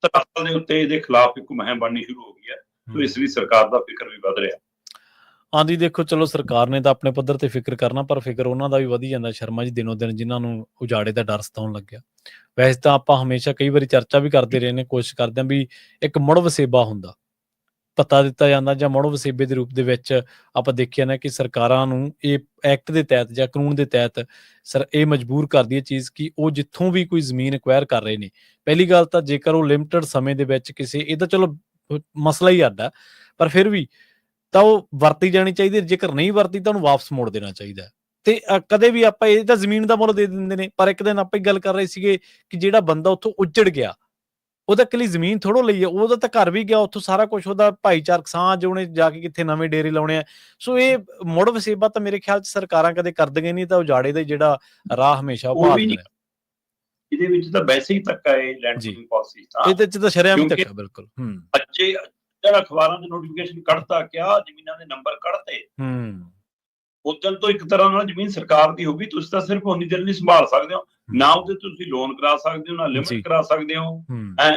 ਧਰਾਤਲ ਦੇ ਉੱਤੇ ਇਹਦੇ ਖਿਲਾਫ ਇੱਕ ਮੁਹਿੰਮ ਬਣਨੀ ਸ਼ੁਰੂ ਹੋ ਗਈ ਹੈ। ਸੋ ਇਸ ਲਈ ਸਰਕਾਰ ਦਾ ਫਿਕਰ ਵੀ ਵੱਧ ਰਿਹਾ। ਹਾਂਜੀ, ਦੇਖੋ ਚਲੋ ਸਰਕਾਰ ਨੇ ਤਾਂ ਆਪਣੇ ਪੱਧਰ ਤੇ ਫਿਕਰ ਕਰਨਾ, ਪਰ ਫਿਕਰ ਉਹਨਾਂ ਦਾ ਵੀ ਵਧੀ ਜਾਂਦਾ ਸ਼ਰਮਾ ਜੀ ਦਿਨੋਂ ਦਿਨ, ਜਿਨ੍ਹਾਂ ਨੂੰ ਉਜਾੜੇ ਦਾ ਡਰ ਸਤਾਉਣ ਲੱਗਿਆ। ਵੈਸੇ ਤਾਂ ਆਪਾਂ ਹਮੇਸ਼ਾ ਕਈ ਵਾਰੀ ਚਰਚਾ ਵੀ ਕਰਦੇ ਰਹੇ ਨੇ, ਕੋਸ਼ਿਸ਼ ਕਰਦੇ ਹਾਂ ਵੀ ਇੱਕ ਮੁੜ ਵਸੇਬਾ ਹੁੰਦਾ, ਭੱਤਾ ਦਿੱਤਾ ਜਾਂਦਾ ਜਾਂ ਮੁੜ ਵਸੇਬੇ ਦੇ ਰੂਪ ਦੇ ਵਿੱਚ ਆਪਾਂ ਦੇਖਿਆ ਨਾ ਕਿ ਸਰਕਾਰਾਂ ਨੂੰ ਇਹ ਐਕਟ ਦੇ ਤਹਿਤ ਜਾਂ ਕਾਨੂੰਨ ਦੇ ਤਹਿਤ ਇਹ ਮਜਬੂਰ ਕਰਦੀ ਹੈ ਚੀਜ਼ ਕਿ ਉਹ ਜਿੱਥੋਂ ਵੀ ਕੋਈ ਜ਼ਮੀਨ ਐਕਵਾਇਰ ਕਰ ਰਹੇ ਨੇ, ਪਹਿਲੀ ਗੱਲ ਤਾਂ ਜੇਕਰ ਉਹ ਲਿਮਟਿਡ ਸਮੇਂ ਦੇ ਵਿੱਚ ਕਿਸੇ, ਇਹ ਤਾਂ ਚਲੋ ਮਸਲਾ ਹੀ ਅੱਡ ਆ, ਪਰ ਫਿਰ ਵੀ ਤਾਂ ਉਹ ਵਰਤੀ ਜਾਣੀ ਚਾਹੀਦੀ। ਜੇਕਰ ਨਹੀਂ ਵਰਤੀ ਤਾਂ ਉਹਨੂੰ ਵਾਪਸ ਮੋੜ ਦੇਣਾ ਚਾਹੀਦਾ। ਤੇ ਕਦੇ ਵੀ ਆਪਾਂ ਇਹ ਤਾਂ ਜ਼ਮੀਨ ਦਾ ਮੁੱਲ ਦੇ ਦਿੰਦੇ ਨੇ, ਪਰ ਇੱਕ ਦਿਨ ਆਪਾਂ ਹੀ ਗੱਲ ਕਰ ਰਹੇ ਸੀਗੇ ਕਿ ਜਿਹੜਾ ਬੰਦਾ ਉੱਥੋਂ ਉੱਜੜ ਗਿਆ, ਉਹਦਾ ਇਕੱਲੀ ਜ਼ਮੀਨ ਥੋੜ੍ਹੋ ਲਈ ਆ, ਉਹਦਾ ਤਾਂ ਘਰ ਵੀ ਗਿਆ, ਉੱਥੋਂ ਸਾਰਾ ਕੁਛ, ਉਹਦਾ ਭਾਈਚਾਰਕ ਸਾਂਝ, ਉਹਨੇ ਜਾ ਕੇ ਕਿੱਥੇ ਨਵੇਂ ਡੇਰੇ ਲਾਉਣੇ ਆ। ਸੋ ਇਹ ਮੁੜ ਵਸੇਬਾ ਤਾਂ ਮੇਰੇ ਖਿਆਲ 'ਚ ਸਰਕਾਰਾਂ ਕਦੇ ਕਰਦੀਆਂ ਨਹੀਂ, ਤਾਂ ਉਜਾੜੇ ਦਾ ਜਿਹੜਾ ਰਾਹ ਹਮੇਸ਼ਾ ਉਹ ਭਾਲਦੇ ਨੇ। ਇਹਦੇ ਵਿੱਚ ਤਾਂ ਵੈਸੇ ਹੀ ਧੱਕਾ ਹੈ ਲੈਂਡ ਪੂਲਿੰਗ ਪਾਲਿਸੀ ਦਾ, ਇਹਦੇ 'ਚ ਤਾਂ ਸ਼ਰੇਆਮ ਹੀ ਧੱਕਾ। ਬਿਲਕੁਲ। ਅੱਜੇ ਜਿਹੜਾ ਅਖਬਾਰਾਂ ਦੇ ਨੋਟੀਫਿਕੇਸ਼ਨ ਕੱਢਤਾ, ਕਿਆ ਜ਼ਮੀਨਾਂ ਦੇ ਨੰਬਰ ਕੱਢਤੇ, ਉਦੋਂ ਤੋਂ ਇੱਕ ਤਰ੍ਹਾਂ ਨਾਲ ਜ਼ਮੀਨ ਸਰਕਾਰ ਦੀ ਹੋਗੀ। ਤੁਸੀਂ ਤਾਂ ਸਿਰਫ ਉਨੀ ਦੇਰ ਲਈ ਸੰਭਾਲ ਸਕਦੇ ਹੋ, ਨਾ ਉਹਦੇ ਤੁਸੀਂ ਲੋਨ ਕਰਾ ਸਕਦੇ ਹੋ, ਨਾ ਲਿਮਿਟ ਕਰਾ ਸਕਦੇ ਹੋ,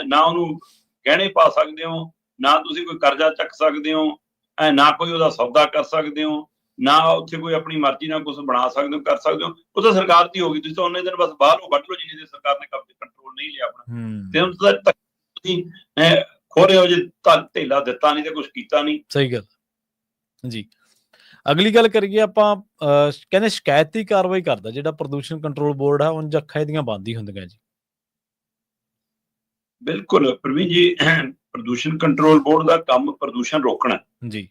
ਨਾ ਉਹਨੂੰ ਗਹਿਣੇ ਪਾ ਸਕਦੇ ਹੋ, ਨਾ ਤੁਸੀਂ ਕੋਈ ਕਰਜ਼ਾ ਚੱਕ ਸਕਦੇ ਹੋ, ਨਾ ਕੋਈ ਉਹਦਾ ਸੌਦਾ ਕਰ ਸਕਦੇ ਹੋ, ਨਾ ਉੱਥੇ ਕੋਈ ਆਪਣੀ ਮਰਜ਼ੀ ਨਾਲ ਕੁਝ ਬਣਾ ਸਕਦੇ ਹੋ, ਕਰ ਸਕਦੇ ਹੋ। ਉਹ ਤਾਂ ਸਰਕਾਰ ਦੀ ਹੋਗੀ। ਤੁਸੀਂ ਤਾਂ ਉਹਨੇ ਦਿਨ ਬਸ ਬਾਹਰੋਂ ਵੱਢ ਲਓ ਜਿੰਨੀ ਦੇਰ ਸਰਕਾਰ ਨੇ ਕਬਜ਼ੇ ਕੰਟਰੋਲ ਨਹੀਂ ਲਿਆ ਆਪਣਾ। ਤੇ ਹੁਣ ਤੁਸੀਂ ਖੋਰੇ ਹੋ ਜੇ ਧੇਲਾ ਦਿੱਤਾ ਨਹੀਂ ਤੇ ਕੁਝ ਕੀਤਾ ਨਹੀਂ। ਸਹੀ ਗੱਲ ਜੀ। ਅਗਲੀ ਗੱਲ ਕਰੀਏ ਆਪਾਂ, ਕਹਿੰਦੇ ਸ਼ਿਕਾਇਤੀ ਕਾਰਵਾਈ ਕਰਦਾ ਜਿਹੜਾ ਪ੍ਰਦੂਸ਼ਣ ਕੰਟਰੋਲ ਬੋਰਡ ਹੈ, ਉਂਝ ਅੱਖਾਂ ਇਹਦੀਆਂ ਬੰਦ ਹੀ ਹੁੰਦੀਆਂ ਜੀ। ਬਿਲਕੁਲ ਪ੍ਰਵੀਨ ਜੀ, ਪ੍ਰਦੂਸ਼ਣ ਕੰਟਰੋਲ ਬੋਰਡ ਦਾ ਕੰਮ ਪ੍ਰਦੂਸ਼ਣ ਰੋਕਣਾ ਜੀ।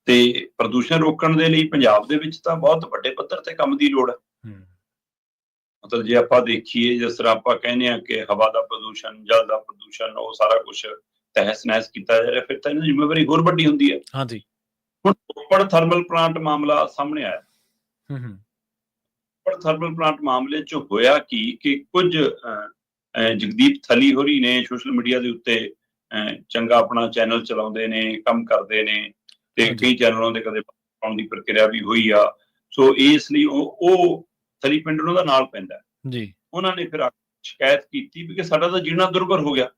ਤੇ ਪ੍ਰਦੂਸ਼ਣ ਰੋਕਣ ਦੇ ਲਈ ਪੰਜਾਬ ਦੇ ਵਿੱਚ ਤਾਂ ਬਹੁਤ ਵੱਡੇ ਪੱਧਰ ਤੇ ਕੰਮ ਦੀ ਲੋੜ ਹੈ। ਮਤਲਬ ਜੇ ਆਪਾਂ ਦੇਖੀਏ, ਜਿਸ ਤਰ੍ਹਾਂ ਆਪਾਂ ਕਹਿੰਦੇ ਹਾਂ ਕਿ ਹਵਾ ਦਾ ਪ੍ਰਦੂਸ਼ਣ, ਜਲ ਦਾ ਪ੍ਰਦੂਸ਼ਣ, ਉਹ ਸਾਰਾ ਕੁਛ ਤਹਿਸ ਨਹਿਸ ਕੀਤਾ ਜਾ ਰਿਹਾ, ਫਿਰ ਤਾਂ ਇਹਨਾਂ ਦੀ ਜ਼ਿੰਮੇਵਾਰੀ ਹੋਰ ਵੱਡੀ ਹੁੰਦੀ ਹੈ। ਹਾਂਜੀ। ਹੁਣ ਰੋਪੜ ਥਰਮਲ ਪਲਾਂਟ ਮਾਮਲਾ ਸਾਹਮਣੇ ਆਇਆ। ਰੋਪੜ ਥਰਮਲ ਪਲਾਂਟ ਮਾਮਲੇ 'ਚ ਹੋਇਆ ਕਿ ਕੁਝ ਜਗਦੀਪ ਥਲੀ ਹੋਰੀ ਨੇ ਸੋਸ਼ਲ ਮੀਡੀਆ ਦੇ ਉੱਤੇ ਚੰਗਾ ਆਪਣਾ ਚੈਨਲ ਚਲਾਉਂਦੇ ਨੇ, ਕੰਮ ਕਰਦੇ ਨੇ, ਤੇ ਕਈ ਚੈਨਲਾਂ ਦੇ ਕਦੇ ਪਾਉਣ ਦੀ ਪ੍ਰਕਿਰਿਆ ਵੀ ਹੋਈ ਆ। ਸੋ ਇਸ ਲਈ ਉਹ ਥਲੀ ਪਿੰਡ ਉਹਨਾਂ ਦਾ ਨਾਲ ਪੈਂਦਾ ਜੀ। ਉਹਨਾਂ ਨੇ ਫਿਰ ਸ਼ਿਕਾਇਤ ਕੀਤੀ ਵੀ ਕਿ ਸਾਡਾ ਤਾਂ ਜੀਣਾ ਦੁਰਭਰ ਹੋ ਗਿਆ।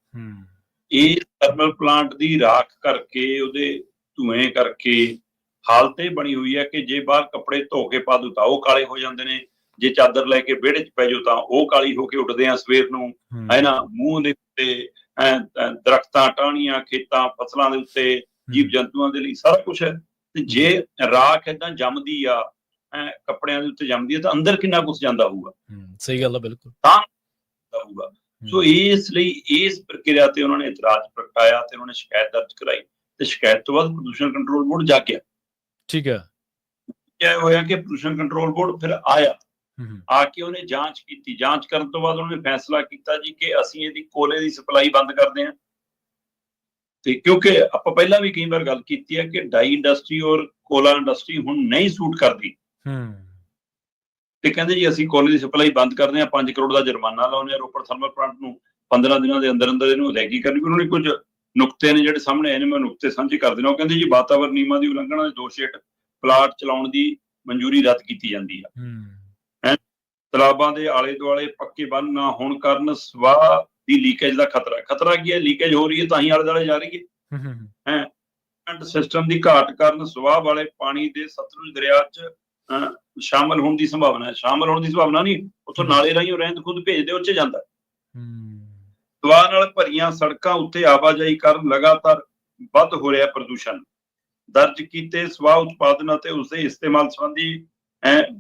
ਇਹ ਥਰਮਲ ਪਲਾਂਟ ਦੀ ਰਾਖ ਕਰਕੇ, ਉਹਦੇ ਧੂਏ ਕਰਕੇ ਹਾਲਤ ਇਹ ਬਣੀ ਹੋਈ ਹੈ ਕਿ ਜੇ ਬਾਹਰ ਕੱਪੜੇ ਧੋ ਕੇ ਪਾ ਦੂ ਤਾਂ ਉਹ ਕਾਲੇ ਹੋ ਜਾਂਦੇ ਨੇ, ਜੇ ਚਾਦਰ ਲੈ ਕੇ ਵਿਹੜੇ 'ਚ ਪੈ ਜਾਓ ਤਾਂ ਉਹ ਕਾਲੀ ਹੋ ਕੇ ਉੱਡਦੇ ਆ ਸਵੇਰ ਨੂੰ, ਹੈ ਨਾ। ਮੂੰਹ ਦੇ ਉੱਤੇ, ਦਰਖਤਾਂ, ਟਾਹਣੀਆਂ, ਖੇਤਾਂ, ਫਸਲਾਂ ਦੇ ਉੱਤੇ, ਜੀਵ ਜੰਤੂਆਂ ਦੇ ਲਈ ਸਾਰਾ ਕੁਛ ਹੈ। ਤੇ ਜੇ ਰਾਖ ਏਦਾਂ ਜੰਮਦੀ ਆ, ਕੱਪੜਿਆਂ ਦੇ ਉੱਤੇ ਜੰਮਦੀ ਹੈ, ਤਾਂ ਅੰਦਰ ਕਿੰਨਾ ਕੁਛ ਜਾਂਦਾ ਹੋਊਗਾ। ਸਹੀ ਗੱਲ ਹੈ, ਬਿਲਕੁਲ ਤਾਂ ਹੋਊਗਾ। ਸੋ ਇਸ ਲਈ ਇਸ ਪ੍ਰਕਿਰਿਆ ਤੇ ਉਹਨਾਂ ਨੇ ਇਤਰਾਜ਼ ਪ੍ਰਗਟਾਇਆ ਤੇ ਉਹਨਾਂ ਨੇ ਸ਼ਿਕਾਇਤ ਦਰਜ ਕਰਾਈ, ਤੇ ਸ਼ਿਕਾਇਤ ਤੋਂ ਬਾਅਦ ਪ੍ਰਦੂਸ਼ਣ ਕੰਟਰੋਲ ਬੋਰਡ ਜਾਗਿਆ। ਠੀਕ ਹੈ। ਇਹ ਹੋਇਆ ਕਿ ਪ੍ਰਦੂਸ਼ਣ ਕੰਟਰੋਲ ਬੋਰਡ ਫਿਰ ਆਇਆ, ਆ ਕੇ ਉਹਨੇ ਜਾਂਚ ਕੀਤੀ। ਜਾਂਚ ਕਰਨ ਤੋਂ ਬਾਅਦ ਉਹਨੇ ਫੈਸਲਾ ਕੀਤਾ ਜੀ ਕਿ ਅਸੀਂ ਇਹਦੀ ਕੋਲੇ ਦੀ ਸਪਲਾਈ ਬੰਦ ਕਰਦੇ ਹਾਂ। ਤੇ ਕਿਉਂਕਿ ਆਪਾਂ ਪਹਿਲਾਂ ਵੀ ਕਈ ਵਾਰ ਗੱਲ ਕੀਤੀ ਹੈ ਕਿ ਡਾਈ ਇੰਡਸਟਰੀ ਔਰ ਕੋਲਾ ਇੰਡਸਟਰੀ ਹੁਣ ਨਹੀਂ ਸੂਟ ਕਰਦੀ, ਤੇ ਕਹਿੰਦੇ ਜੀ ਅਸੀਂ ਕੋਲੇ ਦੀ ਸਪਲਾਈ ਬੰਦ ਕਰਦੇ ਹਾਂ, 5 ਕਰੋੜ ਦਾ ਜੁਰਮਾਨਾ ਲਾਉਂਦੇ ਹਾਂ ਰੋਪੜ ਥਰਮਲ ਪਲਾਂਟ ਨੂੰ, 15 ਦਿਨਾਂ ਦੇ ਅੰਦਰ ਅੰਦਰ ਇਹਨੂੰ ਅਦਾਇਗੀ ਕਰਨੀ। ਉਹਨਾਂ ਨੇ ਕੁਝ ਨੁਕਤੇ ਨੇ ਜਿਹੜੇ ਸਾਹਮਣੇ ਆਏ ਨੇ, ਮੈਂ ਨੁਕਤੇ ਸਾਂਝੇ ਕਰ ਦੇਣਾ। ਉਹ ਕਹਿੰਦੇ ਜੀ ਵਾਤਾਵਰਨ ਨਿਯਮਾਂ ਦੀ ਉਲੰਘਣਾ ਦੇ ਦੋਸ਼ ਹੇਠ ਪਲਾਂਟ ਚਲਾਉਣ ਦੀ ਮਨਜ਼ੂਰੀ ਰੱਦ ਕੀਤੀ ਜਾਂਦੀ ਹੈ। ਤਲਾਬਾਂ ਦੇ ਆਲੇ ਦੁਆਲੇ ਪੱਕੇ ਬੰਨ ਨਾ ਹੋਣ ਕਾਰਨ ਸਵਾਹ ਦੀ ਲੀਕੇਜ ਦਾ ਖਤਰਾ ਕੀ ਹੈ? ਲੀਕੇਜ ਹੋ ਰਹੀ ਹੈ ਤਾਂ ਹੀ ਆਲੇ ਦੁਆਲੇ ਜਾ ਰਹੀ ਹੈ। ਸਿਸਟਮ ਦੀ ਘਾਟ ਕਾਰਨ ਸਵਾਹ ਵਾਲੇ ਪਾਣੀ ਦੇ ਸਤਲੁਜ ਦਰਿਆ 'ਚ ਸ਼ਾਮਲ ਹੋਣ ਦੀ ਸੰਭਾਵਨਾ ਹੈ। ਸ਼ਾਮਲ ਹੋਣ ਦੀ ਸੰਭਾਵਨਾ ਨਹੀਂ, ਉੱਥੋਂ ਨਾਲੇ ਰਾਹੀਂ ਉਹ ਰਹਿੰਦ ਖੁਦ ਭੇਜਦੇ, ਉਹ 'ਚ ਜਾਂਦਾ। ਸਵਾਹ ਨਾਲ ਭਰੀਆਂ ਸੜਕਾਂ ਉੱਤੇ ਆਵਾਜਾਈ ਕਾਰਨ ਲਗਾਤਾਰ ਵੱਧ ਹੋ ਰਿਹਾ ਪ੍ਰਦੂਸ਼ਣ। ਦਰਜ ਕੀਤੇ ਸਵਾਹ ਉਤਪਾਦਨ ਅਤੇ ਉਸਦੇ ਇਸਤੇਮਾਲ ਸੰਬੰਧੀ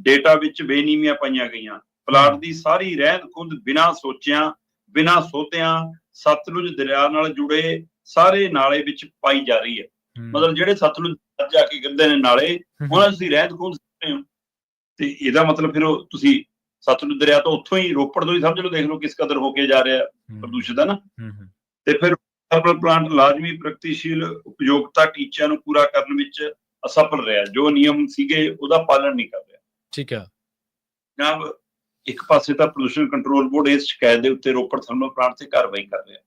ਡੇਟਾ ਵਿੱਚ ਬੇਨੀਮੀਆਂ ਪਾਈਆਂ ਗਈਆਂ। ਪਲਾਂਟ ਦੀ ਸਾਰੀ ਰਹਿੰਦ ਖੁੰਦ ਬਿਨਾਂ ਸੋਚਿਆਂ, ਬਿਨਾਂ ਸੋਧਿਆਂ ਸਤਲੁਜ ਦਰਿਆ ਨਾਲ ਜੁੜੇ ਸਾਰੇ ਨਾਲੇ ਵਿੱਚ ਪਾਈ ਜਾ ਰਹੀ ਹੈ। ਮਤਲਬ ਜਿਹੜੇ ਸਤਲੁਜ ਜਾ ਕੇ ਗਿਰਦੇ ਨੇ ਨਾਲੇ, ਉਹਨਾਂ ਤੁਸੀਂ ਰਹਿੰਦ ਖੂੰਹਦ ਸੁੱਟਦੇ ਹੋ, ਤੇ ਇਹਦਾ ਮਤਲਬ ਫਿਰ ਉਹ ਤੁਸੀਂ ਸਤਲੁਜ ਦਰਿਆ ਤੋਂ ਉੱਥੋਂ ਹੀ ਰੋਪੜ ਤੋਂ ਹੀ ਸਮਝ ਲਓ, ਦੇਖ ਲਓ ਕਿਸ ਕਦਰ ਹੋ ਕੇ ਜਾ ਰਿਹਾ ਪ੍ਰਦੂਸ਼ਿਤ ਹੈ ਨਾ। ਤੇ ਫਿਰ ਥਰਮਲ ਪਲਾਂਟ ਲਾਜ਼ਮੀ ਪ੍ਰਗਤੀਸ਼ੀਲ ਉਪਯੋਗਤਾ ਟੀਚਿਆਂ ਨੂੰ ਪੂਰਾ ਕਰਨ ਵਿੱਚ ਅਸਫਲ ਰਿਹਾ, ਜੋ ਨਿਯਮ ਸੀਗੇ ਉਹਦਾ ਪਾਲਣ ਨਹੀਂ ਕਰ ਰਿਹਾ। ਠੀਕ ਹੈ ਜਨਾਬ, ਇੱਕ ਪਾਸੇ ਤਾਂ ਪ੍ਰਦੂਸ਼ਣ ਕੰਟਰੋਲ ਬੋਰਡ ਇਸ ਸ਼ਿਕਾਇਤ ਦੇ ਉੱਤੇ ਰੋਪੜ ਥਰਮਲ ਪਲਾਂਟ ਤੇ ਕਾਰਵਾਈ ਕਰ ਰਿਹਾ,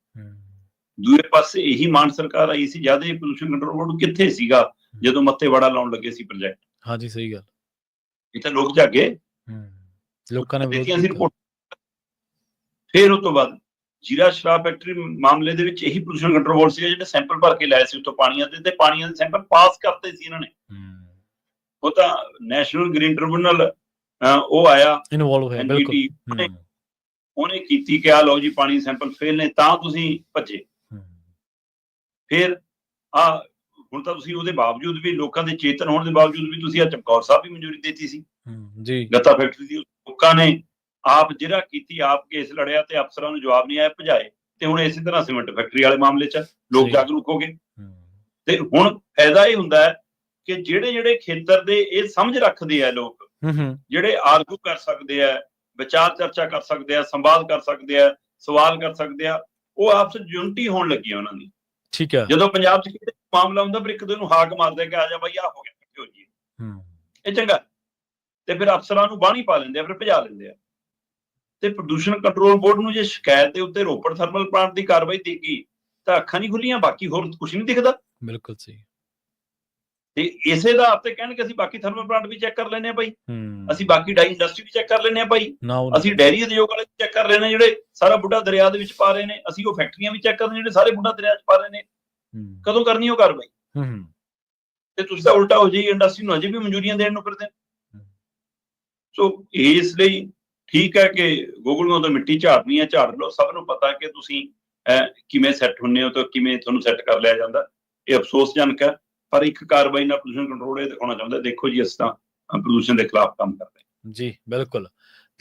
ਦੂਜੇ ਪਾਸੇ ਇਹੀ ਮਾਨ ਸਰਕਾਰ ਆਈ ਸੀ ਜਦ ਇਹ ਪ੍ਰਦੂਸ਼ਣ ਕੰਟਰੋਲ ਬੋਰਡ ਕਿੱਥੇ ਸੀਗਾ ਜਦੋਂ ਮੱਥੇ ਵੜਾ ਲਾਉਣ ਲੱਗੇ ਸੀ ਪ੍ਰੋਜੈਕਟ। ਹਾਂਜੀ ਸਹੀ ਗੱਲ, ਇਹ ਤਾਂ ਲੋਕ ਜਾਗੇ, ਲੋਕਾਂ ਨੇ ਦੇਖੀਆਂ ਸੀ ਰਿਪੋਰਟ। ਫਿਰ ਉਸ ਤੋਂ ਬਾਅਦ ਜੀਰਾ ਸ਼ਰਾਬ ਫੈਕਟਰੀ ਮਾਮਲੇ ਦੇ ਵਿੱਚ ਇਹੀ ਪ੍ਰਦੂਸ਼ਣ ਕੰਟਰੋਲ ਬੋਰਡ ਸੀਗਾ ਜਿਹੜੇ ਸੈਂਪਲ ਭਰ ਕੇ ਲਾਏ ਸੀ ਉੱਥੋਂ ਪਾਣੀਆਂ ਦੇ, ਤੇ ਪਾਣੀਆਂ ਦੇ ਸੈਂਪਲ ਪਾਸ ਕਰਤੇ ਸੀ ਇਹਨਾਂ ਨੇ। ਉਹ ਤਾਂ ਨੈਸ਼ਨਲ ਗ੍ਰੀਨ ਟ੍ਰਿਬਿਊਨਲ ਉਹ ਆਇਆ ਇਨਵੋਲਵ ਹੈ, ਬਿਲਕੁਲ ਉਹਨੇ ਕੀਤੀ ਕਿ ਆ ਲਓ ਜੀ ਪਾਣੀ ਸੈਂਪਲ ਫੇਲ ਨੇ, ਤਾਂ ਤੁਸੀਂ ਭੱਜੇ। ਫਿਰ ਹੁਣ ਤਾਂ ਤੁਸੀਂ ਉਹਦੇ ਬਾਵਜੂਦ ਵੀ, ਲੋਕਾਂ ਦੇ ਚੇਤਨ ਹੋਣ ਦੇ ਬਾਵਜੂਦ ਵੀ, ਤੁਸੀਂ ਚਮਕੌਰ ਸਾਹਿਬ ਵੀ ਮਨਜ਼ੂਰੀ ਦਿੱਤੀ ਸੀ ਜੀ ਗੱਤਾ ਫੈਕਟਰੀ ਦੀ। ਲੋਕਾਂ ਨੇ ਆਪ ਜਿਹੜਾ ਕੀਤੀ, ਆਪ ਕੇਸ ਲੜਿਆ ਤੇ ਅਫਸਰਾਂ ਨੂੰ ਜਵਾਬ ਨਹੀਂ ਆਇਆ, ਭਜਾਏ। ਤੇ ਹੁਣ ਇਸੇ ਤਰ੍ਹਾਂ ਸੀਮੈਂਟ ਫੈਕਟਰੀ ਵਾਲੇ ਮਾਮਲੇ 'ਚ ਲੋਕ ਜਾਗਰੂਕ ਹੋ ਗਏ। ਤੇ ਹੁਣ ਫਾਇਦਾ ਇਹ ਹੁੰਦਾ ਹੈ ਕਿ ਜਿਹੜੇ ਖੇਤਰ ਦੇ ਇਹ ਸਮਝ ਰੱਖਦੇ ਆ ਲੋਕ, ਜਿਹੜੇ ਆਰਗੂ ਕਰ ਸਕਦੇ ਆ, ਵਿਚਾਰ ਚਰਚਾ ਕਰ ਸਕਦੇ ਆ, ਸੰਵਾਦ ਕਰ ਸਕਦੇ ਆ, ਸਵਾਲ ਕਰ ਸਕਦੇ ਆ, ਉਹ ਆਪਸ ਵਿੱਚ ਯੂਨਿਟੀ ਹੋਣ ਲੱਗੀ ਆ ਉਹਨਾਂ ਦੀ। ਠੀਕ ਹੈ, ਜਦੋਂ ਪੰਜਾਬ 'ਚ ਕਿਤੇ ਮਾਮਲਾ ਹੁੰਦਾ ਫਿਰ ਇੱਕ ਦੂਜੇ ਨੂੰ ਹਾਕ ਮਾਰਦੇ ਕਿ ਆ ਜਾ ਬਾਈ ਆ ਹੋ ਗਿਆ, ਇਕੱਠੇ ਹੋ ਜਾਈਏ, ਇਹ ਚੰਗਾ। ਤੇ ਫਿਰ ਅਫਸਰਾਂ ਨੂੰ ਬਾਣੀ ਪਾ ਲੈਂਦੇ ਆ, ਫਿਰ ਭਜਾ ਲੈਂਦੇ ਆ। ਤੇ ਪ੍ਰਦੂਸ਼ਣ ਕੰਟਰੋਲ ਬੋਰਡ ਨੂੰ ਜੇ ਸ਼ਿਕਾਇਤ ਦੇ ਉੱਤੇ ਰੋਪੜ ਥਰਮਲ ਪਲਾਂਟ ਦੀ ਕਾਰਵਾਈ ਦਿੱਤੀ ਤਾਂ ਅੱਖਾਂ ਨਹੀਂ ਖੁੱਲੀਆਂ, ਬਾਕੀ ਹੋਰ ਕੁਝ ਨਹੀਂ ਦਿਖਦਾ। ਬਿਲਕੁਲ ਸਹੀ। ਤੇ ਇਸੇ ਦਾ ਆਪ ਤੇ ਕਹਿਣਗੇ ਅਸੀਂ ਬਾਕੀ ਥਰਮਲ ਪਲਾਂਟ ਵੀ ਚੈੱਕ ਕਰ ਲੈਣੇ ਆ ਭਾਈ, ਅਸੀਂ ਬਾਕੀ ਡਾਈ ਇੰਡਸਟਰੀ ਵੀ ਚੈੱਕ ਕਰ ਲੈਣੇ ਆ ਭਾਈ, ਅਸੀਂ ਡੈਰੀ ਉਦਯੋਗ ਵਾਲੇ ਚੈੱਕ ਕਰ ਲੈਣੇ ਜਿਹੜੇ ਸਾਰਾ ਬੁੱਢਾ ਦਰਿਆ ਦੇ ਵਿੱਚ ਪਾ ਰਹੇ ਨੇ, ਅਸੀਂ ਉਹ ਫੈਕਟਰੀਆਂ ਵੀ ਚੈੱਕ ਕਰਦੇ ਜਿਹੜੇ ਸਾਰੇ ਬੁੱਢਾ ਦਰਿਆ 'ਚ ਪਾ ਰਹੇ ਨੇ। ਕਦੋਂ ਕਰਨੀ ਉਹ ਕਾਰਵਾਈ? ਤੇ ਤੁਸੀਂ ਤਾਂ ਉਲਟਾ ਹੋ ਜਾਈ, ਇੰਡਸਟਰੀ ਨੂੰ ਅਜੇ ਵੀ ਮਨਜ਼ੂਰੀਆਂ ਦੇਣ ਨੂੰ ਫਿਰਦੇ। ਸੋ ਇਸ ਲਈ ਠੀਕ ਹੈ ਕਿ ਗੂਗਲ ਨੂੰ ਤਾਂ ਮਿੱਟੀ ਝਾੜਨੀ ਹੈ, ਝਾੜ ਲਓ। ਸਭ ਨੂੰ ਪਤਾ ਕਿ ਤੁਸੀਂ ਕਿਵੇਂ ਸੈੱਟ ਹੁੰਦੇ ਹੋ ਤੇ ਕਿਵੇਂ ਤੁਹਾਨੂੰ ਸੈੱਟ ਕਰ ਲਿਆ ਜਾਂਦਾ। ਇਹ ਅਫਸੋਸਜਨਕ ਹੈ, ਪਰ ਇੱਕ ਕਾਰਵਾਈ ਨਾਲ ਪ੍ਰਦੂਸ਼ਣ ਕੰਟਰੋਲ ਇਹ ਦਿਖਾਉਣਾ ਚਾਹੁੰਦਾ, ਦੇਖੋ ਜੀ ਅਸੀਂ ਤਾਂ ਪ੍ਰਦੂਸ਼ਣ ਦੇ ਖਿਲਾਫ ਕੰਮ ਕਰਦੇ ਹਾਂ। ਜੀ ਬਿਲਕੁਲ।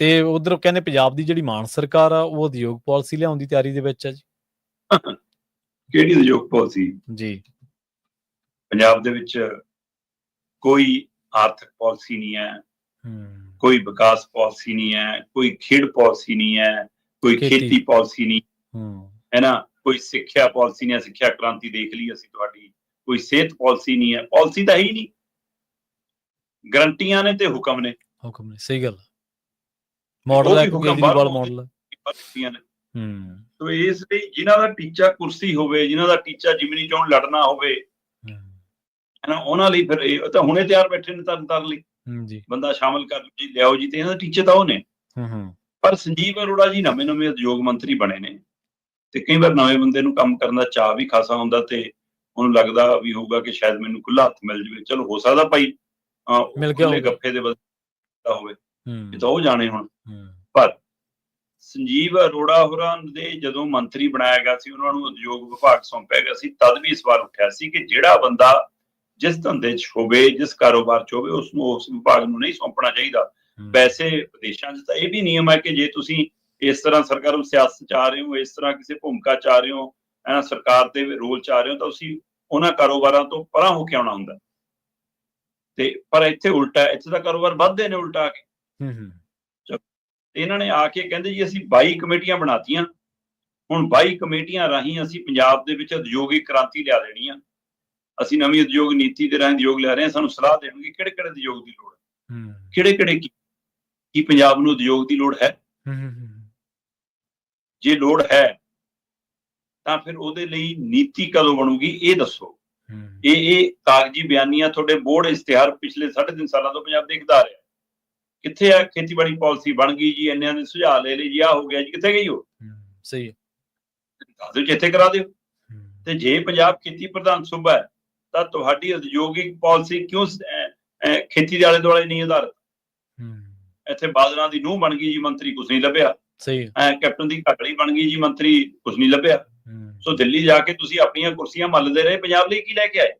ਤੇ ਉਧਰ ਕਹਿੰਦੇ ਪੰਜਾਬ ਦੀ ਜਿਹੜੀ ਮਾਨ ਸਰਕਾਰ ਆ ਉਹ ਉਦਯੋਗ ਪਾਲਿਸੀ ਲਿਆਉਣ ਦੀ ਤਿਆਰੀ ਦੇ ਵਿੱਚ ਹੈ ਜੀ। ਕਿਹੜੀ ਉਦਯੋਗ ਪਾਲਿਸੀ ਜੀ? ਪੰਜਾਬ ਦੇ ਵਿੱਚ ਕੋਈ ਆਰਥਿਕ ਪਾਲਿਸੀ ਨਹੀਂ ਹੈ, ਕੋਈ ਵਿਕਾਸ ਪਾਲਿਸੀ ਨਹੀਂ ਹੈ, ਕੋਈ ਖੇਡ ਪਾਲਿਸੀ ਨਹੀਂ ਹੈ, ਕੋਈ ਖੇਤੀ ਪਾਲਿਸੀ ਨਹੀਂ ਹੈ ਨਾ, ਕੋਈ ਸਿੱਖਿਆ ਪਾਲਿਸੀ ਨਹੀਂ ਹੈ, ਸਿੱਖਿਆ ਕ੍ਰਾਂਤੀ ਦੇਖ ਲਈ ਅਸੀਂ ਤੁਹਾਡੀ, ਕੋਈ ਸਿਹਤ ਪਾਲਿਸੀ ਨਹੀਂ ਹੈ, ਪਾਲਿਸੀ ਤਾਂ ਹੈ ਹੀ ਨਹੀਂ, ਗਰੰਟੀਆਂ ਨੇ ਤੇ ਹੁਕਮ ਨੇ। ਹੁਕਮ ਨੇ, ਸਹੀ ਗੱਲ। ਮਾਡਲ ਹੈ, ਕੇਜਰੀਵਾਲ ਮਾਡਲ ਹੈ। ਸੋ ਇਸ ਲਈ ਜਿਨ੍ਹਾਂ ਦਾ ਟੀਚਾ ਕੁਰਸੀ ਹੋਵੇ, ਜਿਨ੍ਹਾਂ ਦਾ ਟੀਚਾ ਜਿਮਨੀ ਚੋਣ ਲੜਨਾ ਹੋਵੇ, ਹੈਨਾ, ਉਹਨਾਂ ਲਈ ਫਿਰ ਇਹ ਤਾਂ ਹੁਣੇ ਤਿਆਰ ਬੈਠੇ ਨੇ ਤਰਨ ਲਈ ਜੀ, ਬੰਦਾ ਬੰਦਾ ਸ਼ਾਮਲ ਕਰ ਜੀ, ਲਿਆਓ ਜੀ। ਤੇ ਇਹਨਾਂ ਦੇ ਟੀਚੇ ਤਾਂ ਉਹ ਨੇ। ਪਰ ਸੰਜੀਵ ਅਰੋੜਾ ਜੀ ਨਵੇਂ ਉਦਯੋਗ ਮੰਤਰੀ ਬਣੇ ਨੇ, ਤੇ ਕਈ ਵਾਰ ਨਵੇਂ ਬੰਦੇ ਨੂੰ ਕੰਮ ਕਰਨ ਦਾ ਚਾਅ ਵੀ ਖਾਸਾ ਹੁੰਦਾ, ਤੇ ਉਹਨੂੰ ਲੱਗਦਾ ਵੀ ਹੋਊਗਾ ਕਿ ਸ਼ਾਇਦ ਮੈਨੂੰ ਖੁੱਲਾ ਹੱਥ ਮਿਲ ਜਾਵੇ। ਚਲੋ ਹੋ ਸਕਦਾ ਭਾਈ ਖੁੱਲੇ ਗੱਫੇ ਦੇ ਬਦਲੇ ਹੋਵੇ, ਇਹ ਤਾਂ ਉਹ ਜਾਣੇ ਹੁਣ। ਪਰ ਸੰਜੀਵ ਅਰੋੜਾ ਹੋਰਾਂ ਦੇ ਜਦੋਂ ਮੰਤਰੀ ਬਣਾਇਆ ਗਿਆ ਸੀ, ਉਹਨਾਂ ਨੂੰ ਉਦਯੋਗ ਵਿਭਾਗ ਸੌਂਪਿਆ ਗਿਆ ਸੀ, ਤਦ ਵੀ ਇਸ ਵਾਰ ਉੱਠਿਆ ਸੀ ਕਿ ਜਿਹੜਾ ਬੰਦਾ ਜਿਸ ਧੰਦੇ 'ਚ ਹੋਵੇ, ਜਿਸ ਕਾਰੋਬਾਰ 'ਚ ਹੋਵੇ, ਉਸਨੂੰ ਉਸ ਵਿਭਾਗ ਨੂੰ ਨਹੀਂ ਸੌਂਪਣਾ ਚਾਹੀਦਾ। ਵੈਸੇ ਵਿਦੇਸ਼ਾਂ 'ਚ ਤਾਂ ਇਹ ਵੀ ਨਿਯਮ ਹੈ ਕਿ ਜੇ ਤੁਸੀਂ ਇਸ ਤਰ੍ਹਾਂ ਸਰਕਾਰੀ ਸਿਆਸਤ 'ਚ ਆ ਰਹੇ ਹੋ, ਇਸ ਤਰ੍ਹਾਂ ਕਿਸੇ ਭੂਮਿਕਾ 'ਚ ਆ ਰਹੇ ਹੋ, ਸਰਕਾਰ ਦੇ ਰੋਲ 'ਚ ਆ ਰਹੇ ਹੋ, ਤਾਂ ਤੁਸੀਂ ਉਹਨਾਂ ਕਾਰੋਬਾਰਾਂ ਤੋਂ ਪਰਾਂ ਹੋ ਕੇ ਆਉਣਾ ਹੁੰਦਾ। ਤੇ ਪਰ ਇੱਥੇ ਉਲਟਾ, ਇੱਥੇ ਦਾ ਕਾਰੋਬਾਰ ਵੱਧਦੇ ਨੇ ਉਲਟਾ ਆ ਕੇ। ਇਹਨਾਂ ਨੇ ਆ ਕੇ ਕਹਿੰਦੇ ਜੀ ਅਸੀਂ 22 ਕਮੇਟੀਆਂ ਬਣਾਤੀਆਂ, ਹੁਣ 22 ਕਮੇਟੀਆਂ ਰਾਹੀਂ ਅਸੀਂ ਪੰਜਾਬ ਦੇ ਵਿੱਚ ਉਦਯੋਗਿਕ ਕ੍ਰਾਂਤੀ ਲਿਆ ਦੇਣੀ ਆ, ਅਸੀਂ ਨਵੀਂ ਉਦਯੋਗ ਨੀਤੀ ਦੇ ਰਾਹੀਂ ਉਦਯੋਗ ਲਿਆ ਰਹੇ ਹਾਂ, ਸਾਨੂੰ ਸਲਾਹ ਦੇਣਗੇ ਕਿਹੜੇ ਉਦਯੋਗ ਦੀ ਲੋੜ ਹੈ, ਕਿਹੜੇ ਕੀ ਪੰਜਾਬ ਨੂੰ ਉਦਯੋਗ ਦੀ ਲੋੜ ਹੈ। ਜੇ ਲੋੜ ਹੈ ਤਾਂ ਫਿਰ ਉਹਦੇ ਲਈ ਨੀਤੀ ਕਦੋਂ ਬਣੂਗੀ ਇਹ ਦੱਸੋ। ਇਹ ਕਾਗਜ਼ੀ ਬਿਆਨੀਆਂ ਤੁਹਾਡੇ ਬੋਰਡ ਇਸ਼ਤਿਹਾਰ ਪਿਛਲੇ 3.5 ਸਾਲਾਂ ਤੋਂ ਪੰਜਾਬ ਦੇਖਦਾ ਰਿਹਾ। ਕਿੱਥੇ ਆ ਖੇਤੀਬਾੜੀ ਪਾਲਿਸੀ ਬਣ ਗਈ ਜੀ, ਇੰਨਿਆਂ ਨੇ ਸੁਝਾਅ ਲੈ ਲਈ ਜੀ, ਆਹ ਹੋ ਗਿਆ ਜੀ, ਕਿੱਥੇ ਗਈ ਉਹ? ਸਹੀ ਹੈ, ਇੱਥੇ ਕਰਾ ਦਿਓ। ਤੇ ਜੇ ਪੰਜਾਬ ਖੇਤੀ ਪ੍ਰਧਾਨ ਸੂਬਾ ਹੈ ਤਾਂ ਤੁਹਾਡੀ ਉਦਯੋਗਿਕ ਪਾਲਿਸੀ ਕਿਉਂ ਖੇਤੀ ਦੇ ਆਲੇ ਦੁਆਲੇ ਨਹੀਂ ਆਧਾਰਿਤ? ਇੱਥੇ ਬਾਦਲਾਂ ਦੀ ਨੂੰਹ ਬਣ ਗਈ ਜੀ ਮੰਤਰੀ, ਕੁਛ ਨਹੀਂ ਲੱਭਿਆ। ਸਹੀ, ਕੈਪਟਨ ਦੀ ਘਾਟਲੀ ਬਣ ਗਈ ਜੀ ਮੰਤਰੀ, ਕੁਛ ਨਹੀਂ ਲੱਭਿਆ। ਸੋ ਦਿੱਲੀ ਜਾ ਕੇ ਤੁਸੀਂ ਆਪਣੀਆਂ ਕੁਰਸੀਆਂ ਮੱਲਦੇ ਰਹੇ, ਪੰਜਾਬ ਲਈ ਕੀ ਲੈ ਕੇ ਆਏ?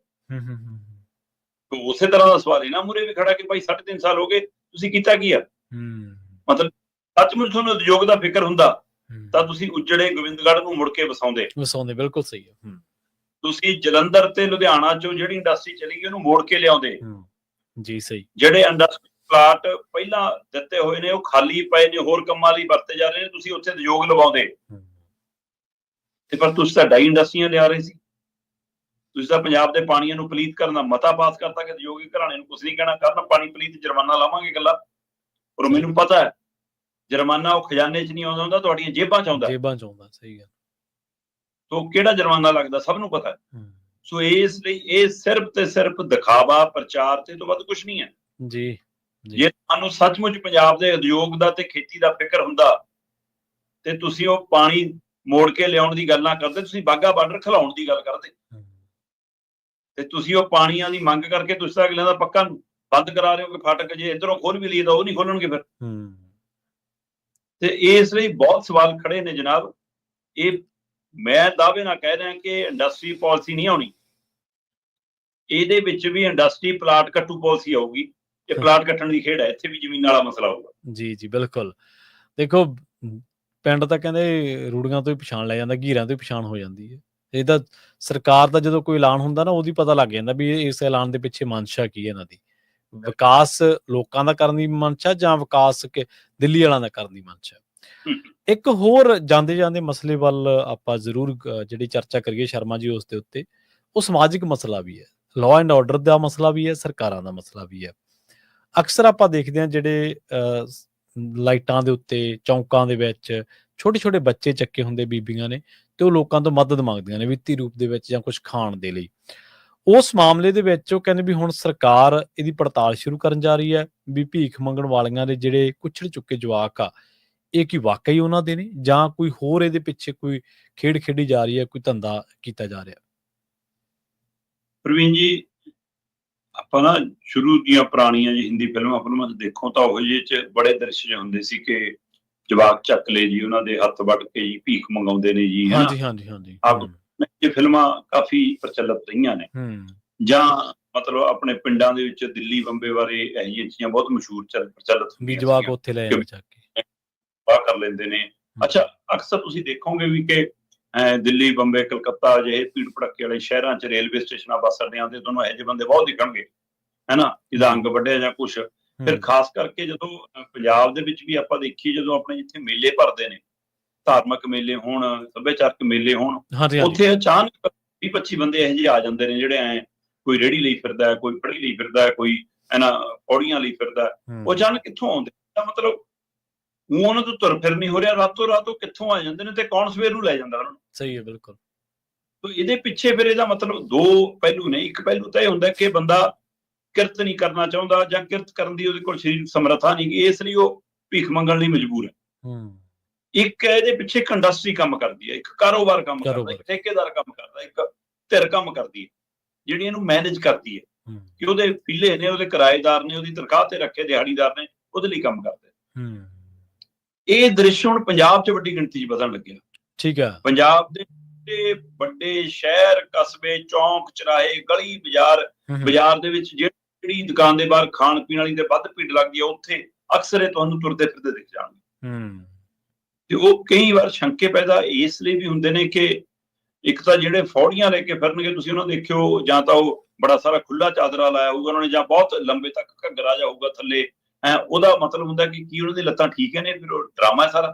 ਉਸੇ ਤਰ੍ਹਾਂ ਦਾ ਸਵਾਲ ਇਹਨਾਂ ਮੂਹਰੇ ਵੀ ਖੜਾ ਕਿ ਭਾਈ 3.5 ਸਾਲ ਹੋ ਗਏ, ਤੁਸੀਂ ਕੀਤਾ ਕੀ ਆ? ਮਤਲਬ ਸੱਚਮੁੱਚ ਤੁਹਾਨੂੰ ਉਦਯੋਗ ਦਾ ਫਿਕਰ ਹੁੰਦਾ ਤਾਂ ਤੁਸੀਂ ਉਜੜੇ ਗੋਬਿੰਦਗੜ੍ਹ ਨੂੰ ਮੁੜ ਕੇ ਵਸਾਉਂਦੇ। ਬਿਲਕੁਲ ਸਹੀ ਹੈ। ਤੁਸੀਂ ਜਲੰਧਰ ਤੇ ਲੁਧਿਆਣਾ ਚੋਂ ਜਿਹੜੀ ਇੰਡਸਟਰੀ ਚਲੀ ਗਈ ਉਹਨੂੰ ਮੋੜ ਕੇ ਲਿਆਉਂਦੇ। ਜੀ ਸਹੀ। ਜਿਹੜੇ ਇੰਡਸਟਰੀ ਪਲਾਟ ਪਹਿਲਾਂ ਦਿੱਤੇ ਹੋਏ ਨੇ ਉਹ ਖਾਲੀ ਪਏ ਨੇ, ਹੋਰ ਕੰਮਾਂ ਲਈ ਵਰਤੇ ਜਾ ਰਹੇ ਨੇ, ਤੁਸੀਂ ਉੱਥੇ ਉਦਯੋਗ ਲਵਾਉਂਦੇ। ਤੇ ਪਰ ਤੁਸੀਂ ਤਾਂ ਡਾਈ ਇੰਡਸਟਰੀਆਂ ਲਿਆ ਰਹੇ ਸੀ। ਤੁਸੀਂ ਤਾਂ ਪੰਜਾਬ ਦੇ ਪਾਣੀਆਂ ਨੂੰ ਪਲੀਤ ਕਰਨ ਦਾ ਮਤਾ ਪਾਸ ਕਰਤਾ ਕਿ ਉਦਯੋਗਿਕ ਘਰਾਣੇ ਨੂੰ ਕੁਝ ਨਹੀਂ ਕਹਿਣਾ, ਕਰਨ ਪਾਣੀ ਪਲੀਤ, ਜੁਰਮਾਨਾ ਲਾਵਾਂਗੇ ਇਕੱਲਾ। ਪਰ ਮੈਨੂੰ ਪਤਾ ਹੈ ਜੁਰਮਾਨਾ ਉਹ ਖਜ਼ਾਨੇ 'ਚ ਨਹੀਂ ਆਉਂਦਾ ਹੁੰਦਾ, ਤੁਹਾਡੀਆਂ ਜੇਬਾਂ 'ਚ ਆਉਂਦਾ। ਸਹੀ ਗੱਲ। ਤੋ ਕਿਹੜਾ ਜੁਰਮਾਨਾ ਲੱਗਦਾ ਸਭ ਨੂੰ ਪਤਾ ਹੈ। ਸੋ ਇਸ ਲਈ ਇਹ ਸਿਰਫ ਤੇ ਸਿਰਫ ਦਿਖਾਵਾ, ਪ੍ਰਚਾਰ ਤੇ ਤੋਂ ਵੱਧ ਕੁਝ ਨਹੀਂ ਹੈ। ਜੀ ਜੇ ਤੁਹਾਨੂੰ ਸੱਚਮੁੱਚ ਪੰਜਾਬ ਦੇ ਉਦਯੋਗ ਦਾ ਤੇ ਖੇਤੀ ਦਾ ਫਿਕਰ ਹੁੰਦਾ ਤੇ ਤੁਸੀਂ ਉਹ ਪਾਣੀ ਮੋੜ ਕੇ ਲਿਆਉਣ ਦੀ ਗੱਲ ਨਾ ਕਰਦੇ, ਤੁਸੀਂ ਬਾਘਾ ਬਾਰਡਰ ਖਿਲਾਉਣ ਦੀ ਗੱਲ ਕਰਦੇ। ਤੇ ਤੁਸੀਂ ਉਹ ਪਾਣੀਆਂ ਦੀ ਮੰਗ ਕਰਕੇ ਤੁਸੀਂ ਤਾਂ ਅਗਲਿਆਂ ਦਾ ਪੱਕਾ ਬੰਦ ਕਰਾ ਰਹੇ ਹੋ ਕਿ ਫਾਟਕ ਜੇ ਇੱਧਰੋਂ ਖੋਲ ਵੀ ਲਈਏ ਤਾਂ ਉਹ ਨਹੀਂ ਖੋਲਣਗੇ ਫਿਰ। ਤੇ ਇਸ ਲਈ ਬਹੁਤ ਸਵਾਲ ਖੜੇ ਨੇ ਜਨਾਬ। ਇਹ ਮੈਂ ਦਾਅਵੇ ਨਾਲ ਕਹਿ ਰਿਹਾ ਕਿ ਇੰਡਸਟਰੀ ਪਾਲਿਸੀ ਨਹੀਂ ਆਉਣੀ, ਇਹਦੇ ਵਿੱਚ ਵੀ ਇੰਡਸਟਰੀ ਪਲਾਟ ਕੱਟੂ ਪਾਲਿਸੀ ਆਊਗੀ। ਇਹ ਪਲਾਟ ਕੱਟਣ ਦੀ ਖੇਡ ਹੈ, ਇੱਥੇ ਵੀ ਜ਼ਮੀਨ ਵਾਲਾ ਮਸਲਾ ਹੋਊਗਾ। ਜੀ ਬਿਲਕੁਲ। ਦੇਖੋ ਪਿੰਡ ਤਾਂ ਕਹਿੰਦੇ ਰੂੜੀਆਂ ਤੋਂ ਹੀ ਪਛਾਣ ਲੈ ਜਾਂਦਾ, ਘੀਰਾਂ ਤੋਂ ਹੀ ਪਛਾਣ ਹੋ ਜਾਂਦੀ ਹੈ। ਇਹ ਤਾਂ ਸਰਕਾਰ ਦਾ ਜਦੋਂ ਕੋਈ ਐਲਾਨ ਹੁੰਦਾ ਨਾ ਉਹਦੀ ਪਤਾ ਲੱਗ ਜਾਂਦਾ ਵੀ ਇਸ ਐਲਾਨ ਦੇ ਪਿੱਛੇ ਮਨਸ਼ਾ ਕੀ ਹੈ ਇਹਨਾਂ ਦੀ। ਵਿਕਾਸ ਲੋਕਾਂ ਦਾ ਕਰਨ ਦੀ ਮਨਸ਼ਾ ਜਾਂ ਵਿਕਾਸ ਦਿੱਲੀ ਵਾਲਿਆਂ ਦਾ ਕਰਨ ਦੀ ਮਨਸ਼ਾ। ਇੱਕ ਹੋਰ ਜਾਂਦੇ ਜਾਂਦੇ ਮਸਲੇ ਵੱਲ ਆਪਾਂ ਜ਼ਰੂਰ ਜਿਹੜੀ ਚਰਚਾ ਕਰੀਏ ਸ਼ਰਮਾ ਜੀ ਉਸ ਦੇ ਉੱਤੇ, ਉਹ ਸਮਾਜਿਕ ਮਸਲਾ ਵੀ ਹੈ, ਲਾਅ ਐਂਡ ਆਰਡਰ ਦਾ ਮਸਲਾ ਵੀ ਹੈ, ਸਰਕਾਰਾਂ ਦਾ ਮਸਲਾ ਵੀ ਹੈ। ਅਕਸਰ ਆਪਾਂ ਦੇਖਦੇ ਹਾਂ ਜਿਹੜੇ ਲਾਈਟਾਂ ਦੇ ਉੱਤੇ, ਚੌਂਕਾਂ ਦੇ ਵਿੱਚ ਛੋਟੇ ਛੋਟੇ ਬੱਚੇ ਚੱਕੇ ਹੁੰਦੇ ਬੀਬੀਆਂ ਨੇ, ਤੇ ਉਹ ਲੋਕਾਂ ਤੋਂ ਮਦਦ ਮੰਗਦੀਆਂ ਨੇ ਵਿੱਤੀ ਰੂਪ ਦੇ ਵਿੱਚ ਜਾਂ ਕੁਝ ਖਾਣ ਦੇ ਲਈ। ਉਸ ਮਾਮਲੇ ਦੇ ਵਿੱਚ ਉਹ ਕਹਿੰਦੇ ਵੀ ਹੁਣ ਸਰਕਾਰ ਇਹਦੀ ਪੜਤਾਲ ਸ਼ੁਰੂ ਕਰਨ ਜਾ ਰਹੀ ਹੈ ਵੀ ਭੀਖ ਮੰਗਣ ਵਾਲੀਆਂ ਦੇ ਜਿਹੜੇ ਕੁੱਛੜ ਚੁੱਕੇ ਜਵਾਕ ਆ, ਇਹ ਕੀ ਵਾਕਈ ਉਹਨਾਂ ਦੇ ਨੇ ਜਾਂ ਕੋਈ ਹੋਰ ਇਹਦੇ ਪਿੱਛੇ ਕੋਈ ਖੇਡ ਖੇਡੀ ਜਾ ਰਹੀ ਹੈ, ਕੋਈ ਧੰਦਾ ਕੀਤਾ ਜਾ ਰਿਹਾ। ਪ੍ਰਵੀਨ ਜੀ, ਆਪਾਂ ਨਾ ਸ਼ੁਰੂ ਦੀਆਂ ਪੁਰਾਣੀਆਂ ਜੀ ਹਿੰਦੀ ਫਿਲਮਾਂ 'ਚ ਦੇਖੋ ਤਾਂ ਉਹ ਜਿਹੇ 'ਚ ਬੜੇ ਦ੍ਰਿਸ਼ ਹੁੰਦੇ ਸੀ ਕਿ ਜਵਾਕ ਚੱਕ ਲਏ ਜੀ, ਉਹਨਾਂ ਦੇ ਹੱਥ ਵੱਢ ਕੇ ਜੀ ਭੀਖ ਮੰਗਾਉਂਦੇ ਨੇ ਜੀ, ਹੈ ਨਾ। ਇਹ ਫਿਲਮਾਂ ਕਾਫੀ ਪ੍ਰਚਲਿਤ ਰਹੀਆਂ ਨੇ। ਜਾਂ ਮਤਲਬ ਆਪਣੇ ਪਿੰਡਾਂ ਦੇ ਵਿੱਚ ਦਿੱਲੀ ਬੰਬੇ ਬਾਰੇ ਇਹੋ ਜਿਹੀਆਂ ਚੀਜ਼ਾਂ ਬਹੁਤ ਮਸ਼ਹੂਰ ਪ੍ਰਚਲਿਤ ਹੁੰਦੀਆਂ ਜਵਾਕ ਉੱਥੇ ਲੈ ਚੱਕ ਕੇ ਕਰ ਲੈਂਦੇ ਨੇ। ਅੱਛਾ, ਅਕਸਰ ਤੁਸੀਂ ਦੇਖੋਗੇ ਵੀ ਕਿ ਦਿੱਲੀ, ਬੰਬੇ, ਕਲਕੱਤਾ ਜਿਹੇ ਭੀੜ ਭੜੱਕੇ ਵਾਲੇ ਸ਼ਹਿਰਾਂ 'ਚ ਰੇਲਵੇ ਸਟੇਸ਼ਨਾਂ, ਬੱਸ ਅੱਡਿਆਂ ਤੇ ਤੁਹਾਨੂੰ ਇਹੋ ਜਿਹੇ ਬੰਦੇ ਬਹੁਤ ਦਿਖਣਗੇ, ਹੈ ਨਾ, ਜਿਹਦਾ ਅੰਗ ਵੱਢਿਆ ਜਾਂ ਕੁਛ। ਫਿਰ ਖਾਸ ਕਰਕੇ ਜਦੋਂ ਪੰਜਾਬ ਦੇ ਵਿੱਚ ਵੀ ਆਪਾਂ ਦੇਖੀਏ, ਜਦੋਂ ਆਪਣੇ ਜਿੱਥੇ ਮੇਲੇ ਭਰਦੇ ਨੇ, ਧਾਰਮਿਕ ਮੇਲੇ ਹੋਣ, ਸੱਭਿਆਚਾਰਕ ਮੇਲੇ ਹੋਣ, ਉੱਥੇ ਅਚਾਨਕ 20-25 ਬੰਦੇ ਇਹੋ ਜਿਹੇ ਆ ਜਾਂਦੇ ਨੇ ਜਿਹੜੇ ਕੋਈ ਰੇਹੜੀ ਲਈ ਫਿਰਦਾ, ਕੋਈ ਪੜ੍ਹੀ ਲਈ ਫਿਰਦਾ, ਕੋਈ ਪੌੜੀਆਂ ਲਈ ਫਿਰਦਾ। ਉਹ ਅਚਾਨਕ ਕਿੱਥੋਂ ਆਉਂਦੇ? ਮਤਲਬ ਉਹਨਾਂ ਤੋਂ ਤੁਰ ਫਿਰ ਨਹੀਂ ਹੋ ਰਿਹਾ, ਰਾਤੋਂ ਰਾਤ ਉਹ ਕਿੱਥੋਂ ਆ ਜਾਂਦੇ ਨੇ ਤੇ ਕੌਣ ਸਵੇਰ ਨੂੰ ਲੈ ਜਾਂਦਾ ਉਹਨਾਂ ਨੂੰ? ਸਹੀ ਹੈ, ਬਿਲਕੁਲ। ਇਹਦੇ ਪਿੱਛੇ ਫਿਰ ਇਹਦਾ ਮਤਲਬ ਦੋ ਪਹਿਲੂ ਨੇ। ਇੱਕ ਪਹਿਲੂ ਤਾਂ ਇਹ ਹੁੰਦਾ ਕਿ ਬੰਦਾ ਕਿਰਤ ਨਹੀਂ ਕਰਨਾ ਚਾਹੁੰਦਾ ਜਾਂ ਕਿਰਤ ਕਰਨ ਦੀ ਉਹਦੇ ਕੋਲ ਸਰੀਰਕ ਸਮਰੱਥਾ ਨਹੀਂ ਗੀ, ਇਸ ਲਈ ਉਹ ਭੀਖ ਮੰਗਣ ਲਈ ਮਜਬੂਰ ਹੈ। ਇੱਕ ਇਹਦੇ ਪਿੱਛੇ ਇੱਕ ਇੰਡਸਟਰੀ ਕੰਮ ਕਰਦੀ ਹੈ, ਇੱਕ ਕਾਰੋਬਾਰ ਕੰਮ ਕਰਦਾ, ਇੱਕ ਠੇਕੇਦਾਰ ਕੰਮ ਕਰਦਾ, ਇੱਕ ਧਿਰ ਕੰਮ ਕਰਦੀ ਹੈ ਜਿਹੜੀ ਇਹਨੂੰ ਮੈਨੇਜ ਕਰਦੀ ਹੈ ਕਿ ਉਹਦੇ ਪੀਲੇ ਨੇ, ਉਹਦੇ ਕਿਰਾਏਦਾਰ ਨੇ, ਉਹਦੀ ਤਨਖਾਹ ਤੇ ਰੱਖੇ ਦਿਹਾੜੀਦਾਰ ਨੇ, ਉਹਦੇ ਲਈ ਕੰਮ ਕਰਦੇ। ਇਹ ਦ੍ਰਿਸ਼ ਹੁਣ ਪੰਜਾਬ 'ਚ ਵੱਡੀ ਗਿਣਤੀ 'ਚ ਵਧਣ ਲੱਗਿਆ। ਠੀਕ ਹੈ। ਪੰਜਾਬ ਦੇ ਵੱਡੇ ਸ਼ਹਿਰ, ਕਸਬੇ, ਚੌਂਕ, ਚੁਰਾਹੇ, ਗਲੀ, ਬਾਜ਼ਾਰ ਦੇ ਵਿੱਚ ਜਿਹੜੀ ਦੁਕਾਨ ਦੇ ਬਾਹਰ ਖਾਣ ਪੀਣ ਵਾਲੀ ਦੇ ਵੱਧ ਭੀੜ ਲੱਗਦੀ ਹੈ, ਉੱਥੇ ਅਕਸਰ ਇਹ ਤੁਹਾਨੂੰ ਤੁਰਦੇ ਫਿਰਦੇ ਦਿਖ ਜਾਣਗੇ। ਤੇ ਉਹ ਕਈ ਵਾਰ ਸ਼ੰਕੇ ਪੈਦਾ ਇਸ ਲਈ ਵੀ ਹੁੰਦੇ ਨੇ ਕਿ ਇੱਕ ਤਾਂ ਜਿਹੜੇ ਫੌੜੀਆਂ ਲੈ ਕੇ ਫਿਰਨਗੇ, ਤੁਸੀਂ ਉਹਨਾਂ ਦੇਖਿਓ, ਜਾਂ ਤਾਂ ਉਹ ਬੜਾ ਸਾਰਾ ਖੁੱਲਾ ਚਾਦਰਾ ਲਾਇਆ ਹੋਊਗਾ ਉਹਨਾਂ ਨੇ, ਜਾਂ ਬਹੁਤ ਲੰਬੇ ਤੱਕ ਘੱਗਰਾ ਜਾ ਹੋਊਗਾ ਥੱਲੇ। ਉਹਦਾ ਮਤਲਬ ਹੁੰਦਾ ਕਿ ਕੀ ਉਹਨਾਂ ਦੀ ਲੱਤਾਂ ਠੀਕ ਨੇ? ਫਿਰ ਉਹ ਡਰਾਮਾ ਹੈ ਸਾਰਾ,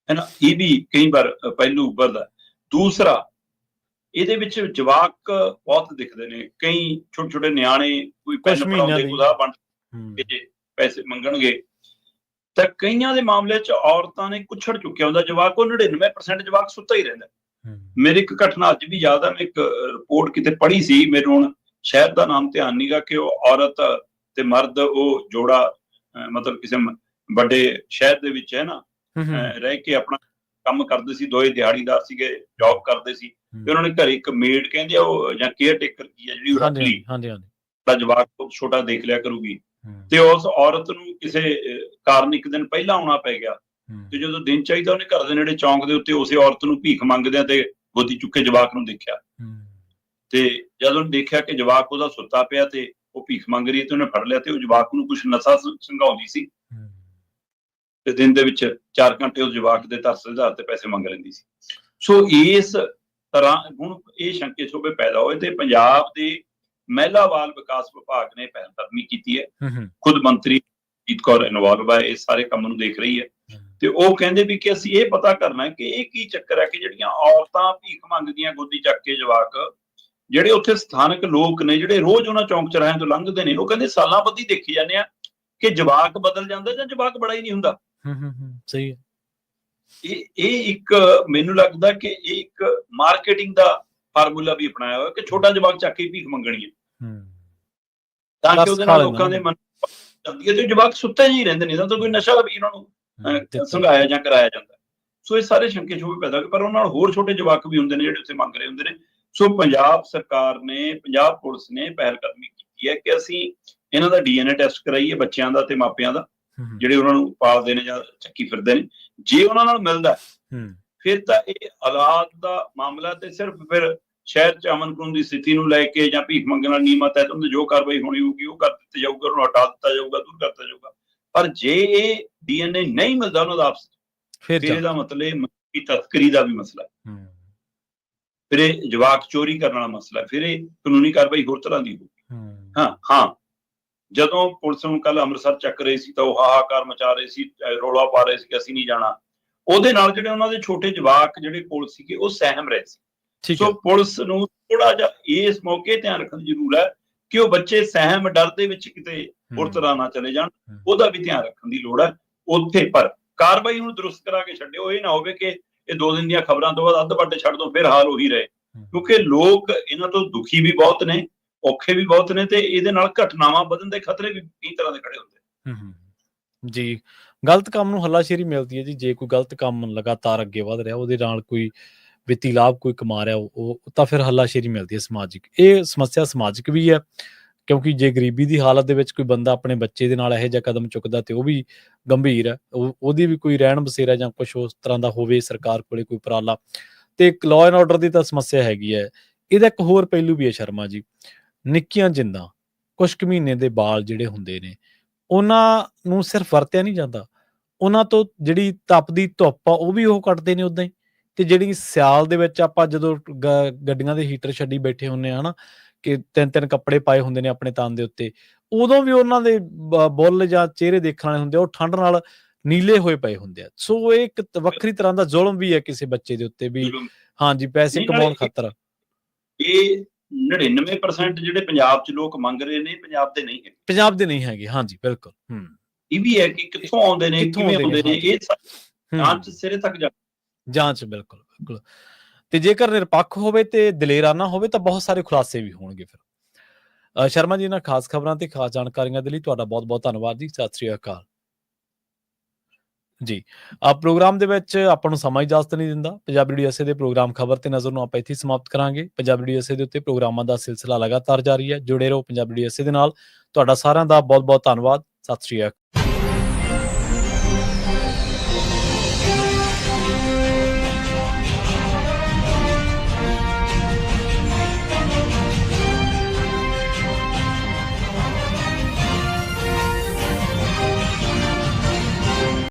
ਹੈ ਨਾ। ਇਹ ਵੀ ਕਈ ਵਾਰ ਪਹਿਲੂ ਉੱਭਰਦਾ। ਦੂਸਰਾ, ਇਹਦੇ ਵਿੱਚ ਜਵਾਕ ਬਹੁਤ ਦਿਖਦੇ ਨੇ, ਕਈ ਛੋਟੇ ਛੋਟੇ ਨਿਆਣੇ, ਕੋਈ ਪੈਨ ਪੜਾਉਂਦੇ, ਗੁਦਾ ਬਣ ਕੇ ਪੈਸੇ ਮੰਗਣਗੇ। ਤਾਂ ਕਈਆਂ ਦੇ ਮਾਮਲੇ 'ਚ ਔਰਤਾਂ ਨੇ ਕੁੱਛੜ ਚੁੱਕਿਆ ਹੁੰਦਾ ਜਵਾਕ, ਉਹ 99% ਜਵਾਕ ਸੁੱਤਾ ਹੀ ਰਹਿੰਦਾ। ਮੇਰੀ ਇੱਕ ਘਟਨਾ ਅੱਜ ਵੀ ਯਾਦ ਆ, ਮੈਂ ਇੱਕ ਰਿਪੋਰਟ ਕਿਤੇ ਪੜ੍ਹੀ ਸੀ, ਮੈਨੂੰ ਹੁਣ ਸ਼ਹਿਰ ਦਾ ਨਾਮ ਧਿਆਨ ਨੀਗਾ, ਕਿ ਉਹ ਔਰਤ ਤੇ ਮਰਦ, ਉਹ ਜੋੜਾ ਮਤਲਬ ਕਿਸੇ ਵੱਡੇ ਸ਼ਹਿਰ ਦੇ ਵਿੱਚ, ਹੈ ਨਾ, ਰਹਿ ਕੇ ਆਪਣਾ ਕੰਮ ਕਰਦੇ ਸੀ। ਦੋਏ ਦਿਹਾੜੀਦਾਰ ਸੀਗੇ, ਜੌਬ ਕਰਦੇ ਸੀ, ਤੇ ਉਹਨਾਂ ਨੇ ਘਰੇ ਇੱਕ ਮੇਡ ਕਹਿੰਦੇ ਆ ਉਹ, ਜਾਂ ਕੇਅਰ ਟੇਕਰ ਕੀ ਆ, ਜਿਹੜੀ ਉਹ ਰੱਖ ਲਈ, ਤਾਂ ਜਵਾਕ ਛੋਟਾ ਦੇਖ ਲਿਆ ਕਰੂਗੀ। ਤੇ ਉਸ ਔਰਤ ਨੂੰ ਕਿਸੇ ਕਾਰਨ ਇੱਕ ਦਿਨ ਪਹਿਲਾਂ ਆਉਣਾ ਪੈ ਗਿਆ, ਤੇ ਜਦੋਂ ਦਿਨ ਚਾਹੀਦਾ ਉਹਨੇ ਘਰ ਦੇ ਨੇੜੇ ਚੌਂਕ ਦੇ ਉੱਤੇ ਉਸੇ ਔਰਤ ਨੂੰ ਭੀਖ ਮੰਗਦਿਆਂ ਤੇ ਗੋਦੀ ਚੁੱਕੇ ਜਵਾਕ ਨੂੰ ਦੇਖਿਆ। ਤੇ ਜਦੋਂ ਉਹਨੇ ਦੇਖਿਆ ਕਿ ਜਵਾਕ ਉਹਦਾ ਸੁੱਤਾ ਪਿਆ ਤੇ ਉਹ ਭੀਖ ਮੰਗ ਰਹੀ ਹੈ, ਤੇ ਉਹਨੇ ਫੜ ਲਿਆ, ਤੇ ਉਹ ਜਵਾਕ ਨੂੰ ਕੁਛ ਨਸ਼ਾ ਸੰਘਾਉਂਦੀ ਸੀ, ਤੇ ਦਿਨ ਦੇ ਵਿੱਚ 4 ਘੰਟੇ ਉਸ ਜਵਾਕ ਦੇ ਤਰਸ ਦੇ ਆਧਾਰ ਤੇ ਪੈਸੇ ਮੰਗ ਲੈਂਦੀ ਸੀ। ਸੋ ਇਸ ਤਰ੍ਹਾਂ ਹੁਣ ਇਹ ਸ਼ੰਕੇ ਸ਼ੋਭੇ ਪੈਦਾ ਹੋਏ ਤੇ ਪੰਜਾਬ ਦੇ ਮਹਿਲਾ ਬਾਲ ਵਿਕਾਸ ਵਿਭਾਗ ਨੇ ਪਹਿਲਕਦਮੀ ਕੀਤੀ ਹੈ। ਖੁਦ ਮੰਤਰੀ ਜੀਤ ਕੌਰ ਇਨਵੋਲਵ ਹੈ, ਇਸ ਸਾਰੇ ਕੰਮ ਨੂੰ ਦੇਖ ਰਹੀ ਹੈ ਤੇ ਉਹ ਕਹਿੰਦੇ ਵੀ ਕਿ ਅਸੀਂ ਇਹ ਪਤਾ ਕਰਨਾ ਹੈ ਕਿ ਇਹ ਕੀ ਚੱਕਰ ਹੈ ਕਿ ਜਿਹੜੀਆਂ ਔਰਤਾਂ ਭੀਖ ਮੰਗਦੀਆਂ ਗੋਦੀ ਚੱਕ ਕੇ ਜਵਾਕ, ਜਿਹੜੇ ਉੱਥੇ ਸਥਾਨਕ ਲੋਕ ਨੇ ਜਿਹੜੇ ਰੋਜ਼ ਉਹਨਾਂ ਚੌਂਕ ਚੌਰਾਹਿਆਂ ਤੋਂ ਲੰਘਦੇ ਨੇ, ਉਹ ਕਹਿੰਦੇ ਸਾਲਾਂ ਬੱਧੀ ਦੇਖੀ ਜਾਂਦੇ ਆ ਕਿ ਜਵਾਕ ਬਦਲ ਜਾਂਦਾ ਜਾਂ ਜਵਾਕ ਬੜਾ ਹੀ ਨਹੀਂ ਹੁੰਦਾ। ਸਹੀ ਹੈ। ਇਹ ਇੱਕ ਮੈਨੂੰ ਲੱਗਦਾ ਕਿ ਇਹ ਇੱਕ ਮਾਰਕੀਟਿੰਗ ਦਾ ਫਾਰਮੂਲਾ ਵੀ ਅਪਣਾਇਆ ਹੋਇਆ ਕਿ ਛੋਟਾ ਜਵਾਕ ਚੱਕ ਕੇ ਭੀਖ ਮੰਗਣੀ ਹੈ ਤਾਂ ਕਿ ਉਹਦੇ ਨਾਲ ਲੋਕਾਂ ਦੇ ਮਨ ਜਾਂਦੀ ਹੈ ਤੇ ਜਵਾਕ ਸੁੱਤੇ ਹੀ ਰਹਿੰਦੇ ਨੇ, ਤਾਂ ਕੋਈ ਨਸ਼ਾ ਵੀ ਇਹਨਾਂ ਨੂੰ ਸੰਘਾਇਆ ਜਾਂ ਕਰਾਇਆ ਜਾਂਦਾ। ਸੋ ਇਹ ਸਾਰੇ ਸ਼ੰਕੇ ਸ਼ੋਭੇ ਪੈਦਾ ਹੋਏ, ਪਰ ਉਹਨਾਂ ਨਾਲ ਹੋਰ ਛੋਟੇ ਜਵਾਕ ਵੀ ਹੁੰਦੇ ਨੇ ਜਿਹੜੇ ਉੱਥੇ ਮੰਗ ਰਹੇ ਹੁੰਦੇ ਨੇ। ਸੋ ਪੰਜਾਬ ਸਰਕਾਰ ਨੇ, ਪੰਜਾਬ ਪੁਲਿਸ ਨੇ ਪਹਿਲਕਦਮੀ ਕੀਤੀ ਹੈ ਕਿ ਅਸੀਂ ਇਹਨਾਂ ਦਾ DNA ਟੈਸਟ ਕਰਾਈਏ, ਬੱਚਿਆਂ ਦਾ ਤੇ ਮਾਪਿਆਂ ਦਾ, ਜਿਹੜੇ ਉਹਨਾਂ ਨੂੰ ਪਾਲਦੇ ਨੇ ਜਾਂ ਚੱਕੀ ਫਿਰਦੇ ਨੇ। ਜੇ ਉਹਨਾਂ ਨਾਲ ਮਿਲਦਾ ਫਿਰ ਤਾਂ ਇਹ ਔਲਾਦ ਦਾ ਮਾਮਲਾ ਤੇ ਸਿਰਫ ਫਿਰ ਸ਼ਹਿਰ 'ਚ ਅਮਨ ਕਾਨੂੰਨ ਦੀ ਸਥਿਤੀ ਨੂੰ ਲੈ ਕੇ ਜਾਂ ਭੀਖ ਮੰਗਣ ਨਾਲ ਨਿਯਮਾਂ ਤਹਿਤ ਉਹਦੀ ਜੋ ਕਾਰਵਾਈ ਹੋਣੀ ਹੋਊਗੀ ਉਹ ਕਰ ਦਿੱਤੀ ਜਾਊਗੀ, ਉਹਨੂੰ ਹਟਾ ਦਿੱਤਾ ਜਾਊਗਾ, ਦੂਰ ਕਰ ਦਿੱਤਾ ਜਾਊਗਾ। ਪਰ ਜੇ ਇਹ DNA ਨਹੀਂ ਮਿਲਦਾ ਉਹਨਾਂ ਦਾ ਆਪਸ ਫਿਰ ਇਹਦਾ ਮਤਲਬ ਤਸਕਰੀ ਦਾ ਵੀ ਮਸਲਾ ਹੈ, ਫਿਰ ਇਹ ਜਵਾਕ ਚੋਰੀ ਕਰਨ ਵਾਲਾ ਮਸਲਾ ਹੈ, ਫਿਰ ਇਹ ਕਾਨੂੰਨੀ ਕਾਰਵਾਈ ਹੋਰ ਤਰ੍ਹਾਂ ਦੀ ਹੋਊਗੀ। ਹਾਂ ਜਦੋਂ ਪੁਲਿਸ ਨੂੰ ਕੱਲ ਅੰਮ੍ਰਿਤਸਰ ਚੱਕ ਰਹੇ ਸੀ ਤਾਂ ਉਹ ਹਾਹਾਕਾਰ ਮਚਾ ਰਹੇ ਸੀ, ਰੌਲਾ ਪਾ ਰਹੇ ਸੀ ਕਿ ਅਸੀਂ ਨਹੀਂ ਜਾਣਾ। ਉਹਦੇ ਨਾਲ ਜਿਹੜੇ ਉਹਨਾਂ ਦੇ ਛੋਟੇ ਜਵਾਕ ਜਿਹੜੇ ਕੋਲ ਸੀਗੇ ਉਹ ਸਹਿਮ ਰਹੇ ਸੀ। ਸੋ ਪੁਲਿਸ ਨੂੰ ਥੋੜਾ ਜਿਹਾ ਇਸ ਮੌਕੇ ਧਿਆਨ ਰੱਖਣ ਦੀ ਜ਼ਰੂਰਤ ਹੈ ਕਿ ਉਹ ਬੱਚੇ ਸਹਿਮ ਡਰ ਦੇ ਵਿੱਚ ਕਿਤੇ ਹੋਰ ਤਰ੍ਹਾਂ ਨਾ ਚਲੇ ਜਾਣ, ਉਹਦਾ ਵੀ ਧਿਆਨ ਰੱਖਣ ਦੀ ਲੋੜ ਹੈ ਉੱਥੇ। ਪਰ ਕਾਰਵਾਈ ਨੂੰ ਦਰੁਸਤ ਕਰਾ ਕੇ ਛੱਡਿਓ, ਇਹ ਨਾ ਹੋਵੇ ਕਿ ਇਹ 2 ਦਿਨ ਦੀਆਂ ਖਬਰਾਂ ਤੋਂ ਬਾਅਦ ਅੱਧ ਵੱਡੇ ਛੱਡ ਦੋ ਫਿਰ ਹਾਲ ਉਹੀ ਰਹੇ, ਕਿਉਂਕਿ ਲੋਕ ਇਹਨਾਂ ਤੋਂ ਦੁਖੀ ਵੀ ਬਹੁਤ ਨੇ, ਔਖੇ ਵੀ ਬਹੁਤ ਨੇ ਤੇ ਇਹਦੇ ਨਾਲ ਘਟਨਾਵਾਂ ਵਧਣ ਦੇ ਖਤਰੇ ਵੀ ਕਈ ਤਰ੍ਹਾਂ ਦੇ ਖੜੇ ਹੁੰਦੇ ਜੀ। ਗਲਤ ਕੰਮ ਨੂੰ ਹੱਲਾਸ਼ੇਰੀ ਮਿਲਦੀ ਹੈ ਜੀ। ਜੇ ਕੋਈ ਗਲਤ ਕੰਮ ਲਗਾਤਾਰ ਅੱਗੇ ਵਧ ਰਿਹਾ, ਉਹਦੇ ਨਾਲ ਕੋਈ ਵਿੱਤੀ ਲਾਭ ਕੋਈ ਕਮਾ ਰਿਹਾ, ਉਹ ਤਾਂ ਫਿਰ ਹੱਲਾਸ਼ੇਰੀ ਮਿਲਦੀ ਹੈ ਸਮਾਜਿਕ। ਇਹ ਸਮੱਸਿਆ ਸਮਾਜਿਕ ਵੀ ਹੈ, ਕਿਉਂਕਿ ਜੇ ਗਰੀਬੀ ਦੀ ਹਾਲਤ ਦੇ ਵਿੱਚ ਕੋਈ ਬੰਦਾ ਆਪਣੇ ਬੱਚੇ ਦੇ ਨਾਲ ਇਹੋ ਜਿਹਾ ਕਦਮ ਚੁੱਕਦਾ ਤੇ ਉਹ ਵੀ ਗੰਭੀਰ ਹੈ। ਉਹਦੀ ਵੀ ਕੋਈ ਰਹਿਣ ਬਸੇਰਾ ਜਾਂ ਕੁਛ ਉਸ ਤਰ੍ਹਾਂ ਦਾ ਹੋਵੇ ਸਰਕਾਰ ਕੋਲੇ ਕੋਈ ਉਪਰਾਲਾ। ਤੇ ਇੱਕ ਲਾਅ ਐਂਡ ਆਰਡਰ ਦੀ ਤਾਂ ਸਮੱਸਿਆ ਹੈਗੀ ਹੈ। ਇਹਦਾ ਇੱਕ ਹੋਰ ਪਹਿਲੂ ਵੀ ਹੈ ਸ਼ਰਮਾ ਜੀ, ਨਿੱਕੀਆਂ ਜਿੰਦਾਂ ਕੁਛ ਕੁ ਮਹੀਨੇ ਦੇ ਬਾਲ ਜਿਹੜੇ ਹੁੰਦੇ ਨੇ ਉਹਨਾਂ ਨੂੰ ਸਿਰਫ ਵਰਤਿਆ ਨਹੀਂ ਜਾਂਦਾ, ਉਹਨਾਂ ਤੋਂ ਜਿਹੜੀ ਤਪਦੀ ਧੁੱਪ ਆ ਉਹ ਵੀ ਉਹ ਕੱਟਦੇ ਨੇ ਉੱਦਾਂ ਹੀ। ਤੇ ਜਿਹੜੀ ਸਿਆਲ ਦੇ ਵਿੱਚ ਆਪਾਂ ਜਦੋਂ ਗੱਡੀਆਂ ਦੇ ਹੀਟਰ ਛੱਡੀ ਬੈਠੇ ਹੁੰਦੇ ਆ, ਹਨਾ, ਕਿ 3-3 ਕੱਪੜੇ ਪਾਏ ਹੁੰਦੇ ਨੇ ਆਪਣੇ ਤਨ ਦੇ ਉੱਤੇ, ਉਦੋਂ ਵੀ ਉਹਨਾਂ ਦੇ ਬੁੱਲ ਜਾਂ ਚਿਹਰੇ ਦੇਖਣ ਵਾਲੇ ਹੁੰਦੇ ਆ, ਉਹ ਠੰਡ ਨਾਲ ਨੀਲੇ ਹੋਏ ਪਏ ਹੁੰਦੇ ਆ। ਸੋ ਇਹ ਇੱਕ ਵੱਖਰੀ ਤਰ੍ਹਾਂ ਦਾ ਜ਼ੁਲਮ ਵੀ ਹੈ ਕਿਸੇ ਬੱਚੇ ਦੇ ਉੱਤੇ ਵੀ, ਹਾਂਜੀ, ਪੈਸੇ ਕਮਾਉਣ ਖਾਤਰ। ਇਹ 99% ਜਿਹੜੇ ਪੰਜਾਬ 'ਚ ਲੋਕ ਮੰਗ ਰਹੇ ਨੇ ਪੰਜਾਬ ਦੇ ਨਹੀਂ ਹੈਗੇ, ਪੰਜਾਬ ਦੇ ਨਹੀਂ ਹੈਗੇ। ਹਾਂਜੀ, ਬਿਲਕੁਲ। ਇਹ ਵੀ ਹੈ ਕਿ ਕਿੱਥੋਂ ਆਉਂਦੇ ਨੇ, ਕਿਵੇਂ ਆਉਂਦੇ ਨੇ, ਇਹ ਜਾਂਚ ਸਿਰੇ ਤੱਕ ਜਾਂਚ ਬਿਲਕੁਲ। ਤੇ ਜੇਕਰ ਨਿਰਪੱਖ ਹੋਵੇ ਤੇ ਦਲੇਰਾਨਾ ਹੋਵੇ ਤਾਂ ਬਹੁਤ ਸਾਰੇ ਖੁਲਾਸੇ ਵੀ ਹੋਣਗੇ। ਫਿਰ ਸ਼ਰਮਾ ਜੀ, ਇਹਨਾਂ ਖਾਸ ਖਬਰਾਂ ਤੇ ਖਾਸ ਜਾਣਕਾਰੀਆਂ ਦੇ ਲਈ ਤੁਹਾਡਾ ਬਹੁਤ ਬਹੁਤ ਧੰਨਵਾਦ ਜੀ। ਸਤਿ ਸ੍ਰੀ ਅਕਾਲ ਜੀ। ਪ੍ਰੋਗਰਾਮ ਦੇ ਵਿੱਚ ਆਪਾਂ ਨੂੰ ਸਮਾਂ ਇਜਾਜ਼ਤ ਨਹੀਂ ਦਿੰਦਾ। ਪੰਜਾਬੀ ਰੇਡੀਓ ਐਸਏ ਦੇ ਪ੍ਰੋਗਰਾਮ ਖਬਰ ਤੇ ਨਜ਼ਰ ਨੂੰ ਆਪਾਂ ਇੱਥੇ ਸਮਾਪਤ ਕਰਾਂਗੇ। ਪੰਜਾਬੀ ਰੇਡੀਓ ਐਸਏ ਦੇ ਉੱਤੇ ਪ੍ਰੋਗਰਾਮਾਂ ਦਾ ਸਿਲਸਿਲਾ ਲਗਾਤਾਰ ਜਾਰੀ ਹੈ। ਜੁੜੇ ਰਹੋ ਪੰਜਾਬੀ ਰੇਡੀਓ ਐਸਏ ਦੇ ਨਾਲ। ਤੁਹਾਡਾ ਸਾਰਿਆਂ ਦਾ ਬਹੁਤ ਬਹੁਤ ਧੰਨਵਾਦ। ਸਤਿ ਸ੍ਰੀ ਅਕਾਲ।